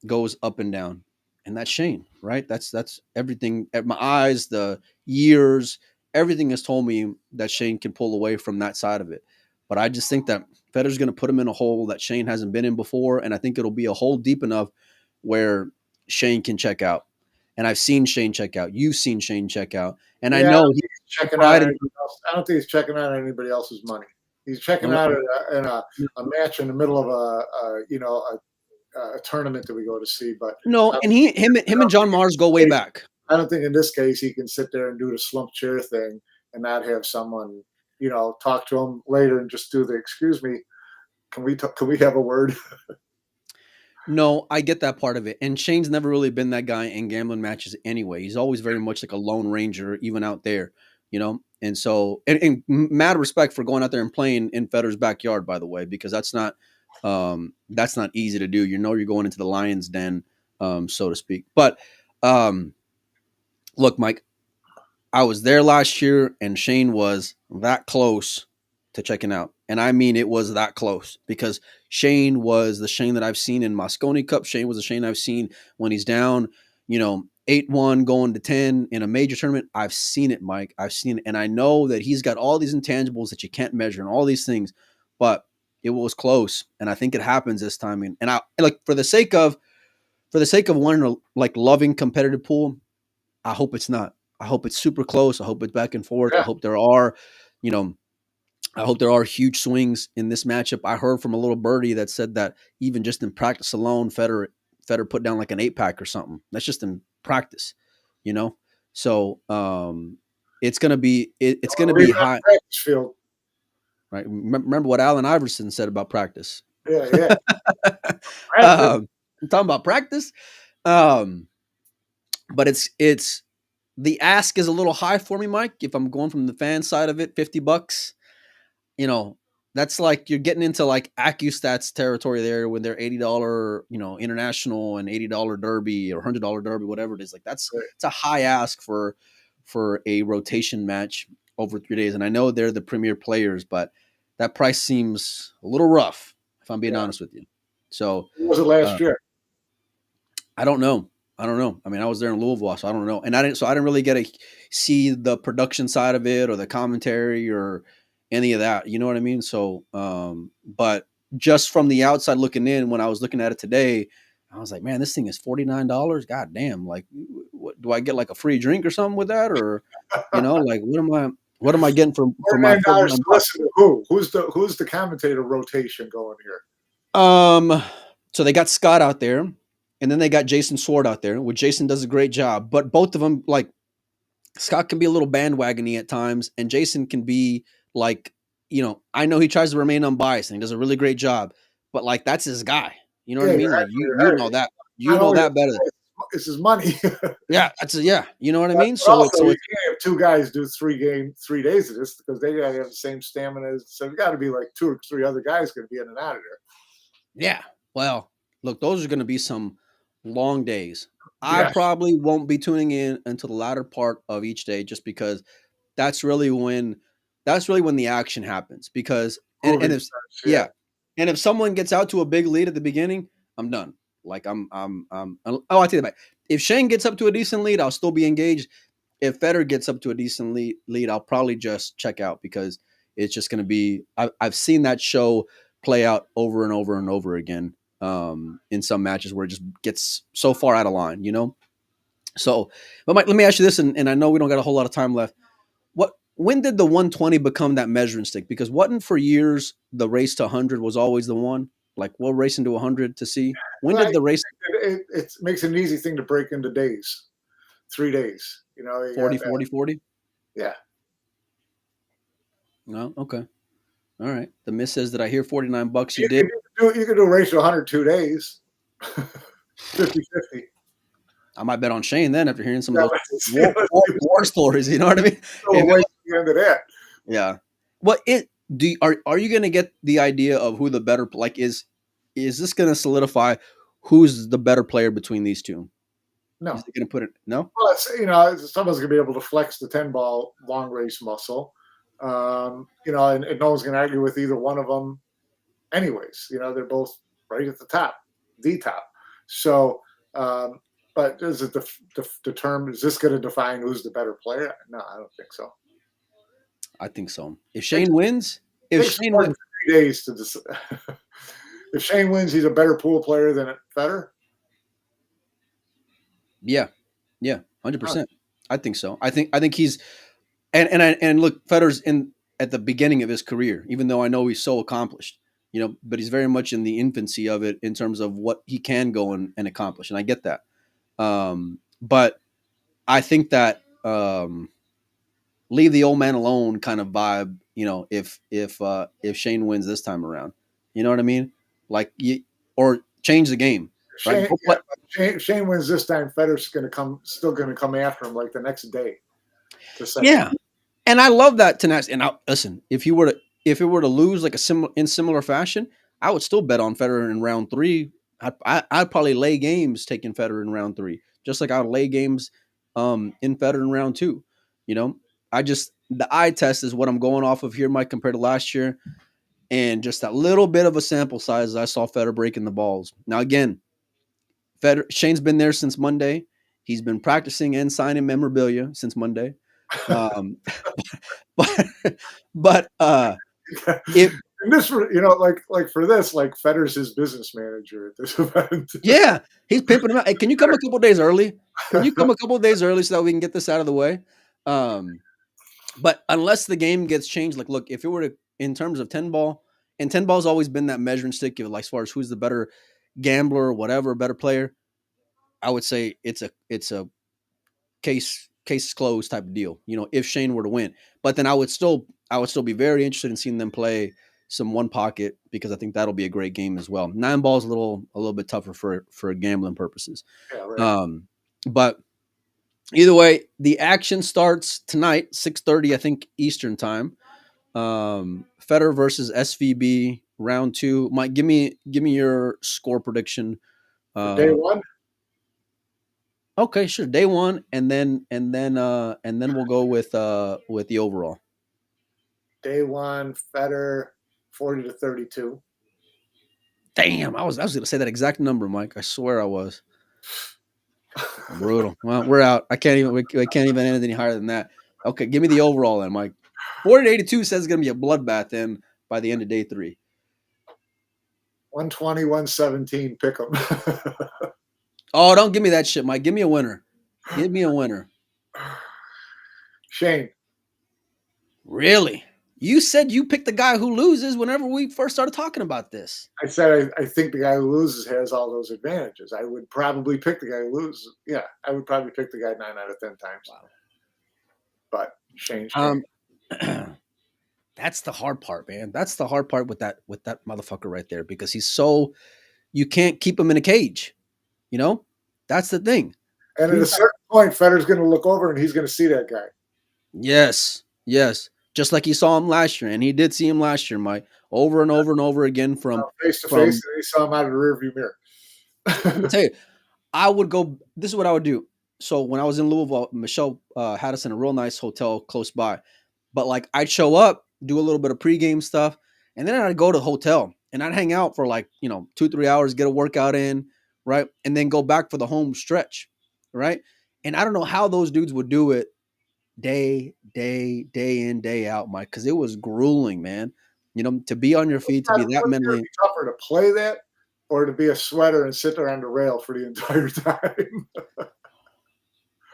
goes up and down? And that's Shane, right? That's everything. At my eyes, the years, everything has told me that Shane can pull away from that side of it. But I just think that Fedor's going to put him in a hole that Shane hasn't been in before, and I think it'll be a hole deep enough where Shane can check out. And I've seen Shane check out. You've seen Shane check out, and I know he's checking out. I don't think he's checking out anybody else's money. He's checking out in a match in the middle of a tournament that we go to see. But no, and him and John Mars go way back. I don't think in this case he can sit there and do the slump chair thing and not have someone, talk to him later and just do the, excuse me, can we have a word? No, I get that part of it. And Shane's never really been that guy in gambling matches anyway. He's always very much like a lone ranger, even out there, And so, and mad respect for going out there and playing in Fedor's backyard, by the way, because that's not easy to do. You're going into the lion's den, so to speak. But look, Mike, I was there last year, and Shane was that close to checking out. And I mean, it was that close, because Shane was the Shane that I've seen in Mosconi Cup. Shane was the Shane I've seen when he's down, 8-1 going to 10 in a major tournament. I've seen it, Mike. I've seen it. And I know that he's got all these intangibles that you can't measure and all these things, but it was close. And I think it happens this time. And I like, for the sake of wanting a loving competitive pool, I hope it's not. I hope it's super close. I hope it's back and forth. Yeah. I hope there are huge swings in this matchup. I heard from a little birdie that said that even just in practice alone, Fedor put down like an 8-pack or something. That's just in practice, So it's gonna be high. Practice field. Right. Remember what Allen Iverson said about practice. Yeah. I'm talking about practice. But it's the ask is a little high for me, Mike. If I'm going from the fan side of it, $50, that's like you're getting into like AccuStats territory there when they're $80, international and $80 derby or $100 derby, whatever it is. Like it's a high ask for a rotation match over 3 days. And I know they're the premier players, but that price seems a little rough, if I'm being honest with you. So what was it last year? I don't know. I mean, I was there in Louisville, so I don't know. And I didn't really get to see the production side of it or the commentary or any of that. You know what I mean? So, but just from the outside looking in, when I was looking at it today, I was like, man, this thing is $49. God damn. Like, what, do I get like a free drink or something with that? Or, like, what am I getting for my $49? Listen to who? Who's the commentator rotation going here? So they got Scott out there, and then they got Jason Sword out there, which Jason does a great job. But both of them, like, Scott can be a little bandwagony at times, and Jason can be like, I know he tries to remain unbiased, and he does a really great job. But like, that's his guy. You know what I mean? Like, you know that. You know that better. It's his money. Yeah, you know what I mean? So you can't have two guys do 3 days of this because they gotta have the same stamina. So there's got to be like 2 or 3 other guys going to be in and out of there. Yeah. Well, look, those are going to be some long days. I Yes. probably won't be tuning in until the latter part of each day, just because that's really when the action happens. Because and if Yeah. and if someone gets out to a big lead at the beginning, I'm done. Like I take it back. If Shane gets up to a decent lead, I'll still be engaged. If Fedor gets up to a decent lead, I'll probably just check out, because it's just going to be. I've seen that show play out over and over and over again in some matches where it just gets so far out of line, you know. So, but Mike, let me ask you this, and I know we don't got a whole lot of time left. When did the 120 become that measuring stick? Because wasn't for years the race to 100 was always the one? Like, we'll race into 100 to see. When did the race? It makes it an easy thing to break into days, 3 days. You know, you 40, 40, 40? Yeah. No, okay. All right. The miss says that I hear $49 you did. did. You could do a race to 102 days. 50-50. I might bet on Shane then after hearing some of those war stories. You know what I mean? The end of that. Yeah. What are you going to get the idea of who the better, like, is this going to solidify who's the better player between these two? No. Is it going to put it? No. Well, someone's going to be able to flex the 10-ball long race muscle. And no one's going to argue with either one of them. Anyways, they're both right at the top. So, but is it the term? Is this going to define who's the better player? No, I don't think so. I think so. If Shane wins, if Shane wins, 3 days to decide. If Shane wins, he's a better pool player than Fedor. Yeah, 100%. I think so. I think he's and look, Fedor's at the beginning of his career, even though I know he's so accomplished, but he's very much in the infancy of it in terms of what he can go and accomplish, and I get that. But I think that leave the old man alone kind of vibe, if Shane wins this time around, you know what I mean? Like, or change the game. Right? Shane wins this time, Fedor's still going to come after him like the next day. Yeah, and I love that tenacity. And listen, if it were to lose like in similar fashion, I would still bet on Fedor in round 3. I'd probably lay games taking Fedor in round 3, just like I would lay games in Fedor in round 2. The eye test is what I'm going off of here, Mike, compared to last year, and just that little bit of a sample size. I saw Fedor breaking the balls. Now again, Shane's been there since Monday. He's been practicing and signing memorabilia since Monday. But if and this, like for this, like Fedor's his business manager at this event. Yeah, he's pimping him out. Hey, can you come a couple days early? Can you come a couple days early so that we can get this out of the way? But unless the game gets changed, like, look, if it were to, in terms of 10-ball, and 10-ball's always been that measuring stick, like, as far as who's the better gambler or whatever, better player, I would say it's a case closed type of deal, if Shane were to win. But then I would still be very interested in seeing them play some one pocket, because I think that'll be a great game as well. 9-ball is a little bit tougher for gambling purposes. Yeah, right. But either way, the action starts tonight, 6:30, I think, Eastern time. Fedor versus SVB, round 2. Mike, give me your score prediction. Day 1. Okay, sure. Day 1, and then we'll go with the overall. Day 1, Fedor 40-32. Damn, I was going to say that exact number, Mike. I swear I was. Brutal. Well, we're out. We can't even end any higher than that. Okay, give me the overall then, Mike. 40-82 says it's going to be a bloodbath then by the end of day 3. 120-117, pick 'em. Oh, don't give me that shit, Mike. Give me a winner. Give me a winner. Shane. Really? You said you picked the guy who loses whenever we first started talking about this. I said I think the guy who loses has all those advantages. I would probably pick the guy who loses. Yeah, I would probably pick the guy 9 out of 10 times. Wow. But Shane. That's the hard part, man. That's the hard part with that motherfucker right there, because he's so, you can't keep him in a cage. That's the thing. And at a certain point, Fedor's going to look over and he's going to see that guy. Yes, yes. Just like you saw him last year, and he did see him last year, Mike, over and over and over again Face to face, from. and he saw him out of the rearview mirror. I'm gonna tell you, I would go. This is what I would do. So when I was in Louisville, Michelle had us in a real nice hotel close by. But like I'd show up, do a little bit of pregame stuff, and then I'd go to the hotel and I'd hang out for like 2-3 hours, get a workout in, right, and then go back for the home stretch, right. And I don't know how those dudes would do it day in, day out, Mike, because it was grueling, man. To be on your feet, to be that What's going to mentally. be tougher to play that or to be a sweater and sit there on the rail for the entire time?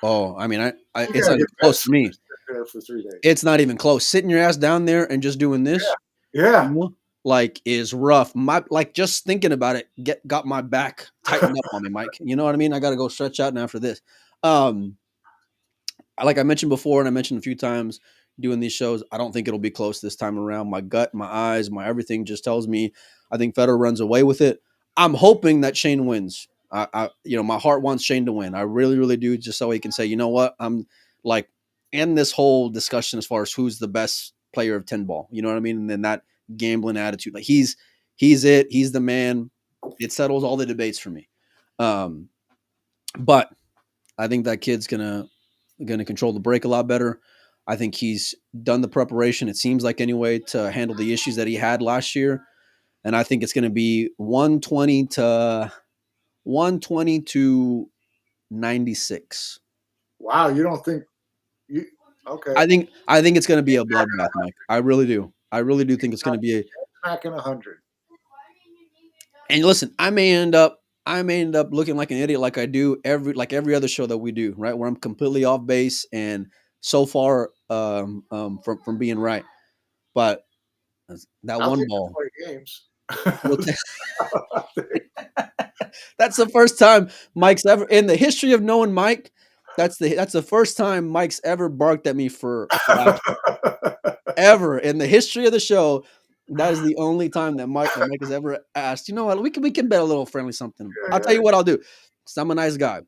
Oh, I mean, You it's got to not get even that close for sweater me. there for 3 days. It's not even close. Sitting your ass down there and just doing this, Yeah. like is rough. My like just thinking about it got my back tightened up on me, Mike. You know what I mean? I got to go stretch out now after this. Um, like I mentioned before, and I mentioned a few times doing these shows, I don't think it'll be close this time around. My gut, my eyes, my everything just tells me I think Fedor runs away with it. I'm hoping that Shane wins. My heart wants Shane to win. I really, really do, just so he can say, you know what, I'm like, end this whole discussion as far as who's the best player of 10 ball. You know what I mean? And then that gambling attitude, like he's it. He's the man. It settles all the debates for me. But I think that kid's gonna control the break a lot better. I think he's done the preparation. It seems like anyway to handle the issues that he had last year, and I think it's going to be 120 to 96. Wow. You don't think you? Okay. I think it's going to be a bloodbath, Mike. I really do. I really do think it's going to be a. Back in 100. And listen, I may end up looking like an idiot, like I do every other show that we do, right? Where I'm completely off base and so far from being right. But that I'll one take ball. the 20 games. That's the first time Mike's ever in the history of knowing Mike. That's the first time Mike's ever barked at me for ever in the history of the show. That is the only time that Mike has ever asked. You know what? We can bet a little friendly something. I'll tell you what I'll do. 'Cause I'm a nice guy.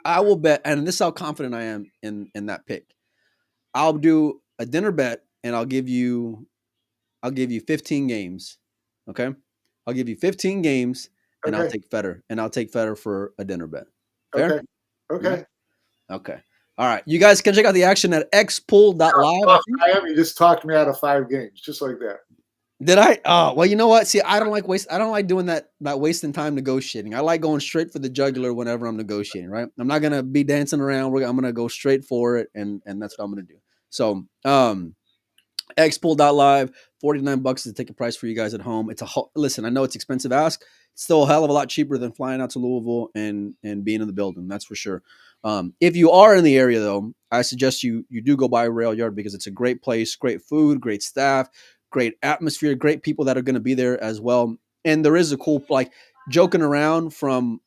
I will bet, and this is how confident I am in that pick. I'll do a dinner bet, and I'll give you 15 games. Okay. I'll give you 15 games and Okay. I'll take Fedor for a dinner bet. Fair? Okay. Okay. Yeah? Okay. All right. You guys can check out the action at xpool.live. Miami just talked me out of 5 games, just like that. Did I? Oh, well, you know what? See, I don't like doing that wasting time negotiating. I like going straight for the jugular whenever I'm negotiating, right? I'm not gonna be dancing around. I'm gonna go straight for it, and that's what I'm gonna do. So xpool.live, $49 is the ticket price for you guys at home. Listen, I know it's expensive ask. It's still a hell of a lot cheaper than flying out to Louisville and being in the building. That's for sure. If you are in the area though, I suggest you do go by Rail Yard because it's a great place, great food, great staff, great atmosphere, great people that are going to be there as well. And there is a cool like joking around from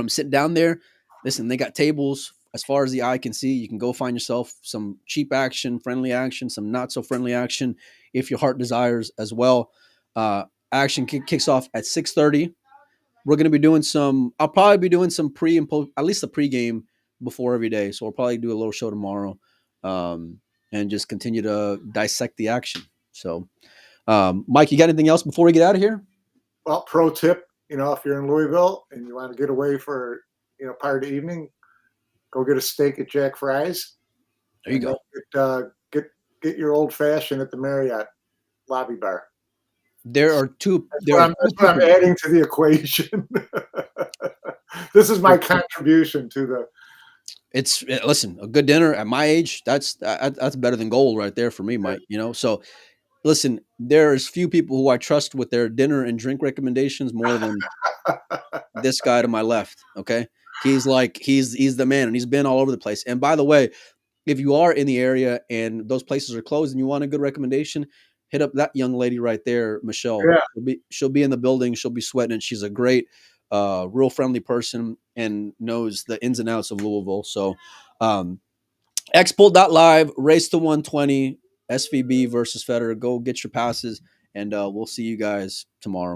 sitting down there. Listen, they got tables as far as the eye can see. You can go find yourself some cheap action, friendly action, some not so friendly action if your heart desires as well. Action kicks off at 6:30. We're going to be doing some. I'll probably be doing some pre and post, at least the pregame before every day. So we'll probably do a little show tomorrow, and just continue to dissect the action. So, Mike, you got anything else before we get out of here? Well, pro tip, if you're in Louisville and you want to get away for, part of the evening, go get a steak at Jack Fry's. There you go. Get your old fashioned at the Marriott lobby bar. There are two. That's what I'm adding to the equation. This is my contribution to the. Listen, a good dinner at my age, that's better than gold right there for me, Mike. So listen, there's few people who I trust with their dinner and drink recommendations more than this guy to my left. Okay. He's the man, and he's been all over the place. And by the way, if you are in the area and those places are closed and you want a good recommendation, hit up that young lady right there, Michelle. Yeah. She'll be in the building. She'll be sweating. She's a great, real friendly person and knows the ins and outs of Louisville. So, xpool.live, race to 120, SVB versus Fedor. Go get your passes, and we'll see you guys tomorrow.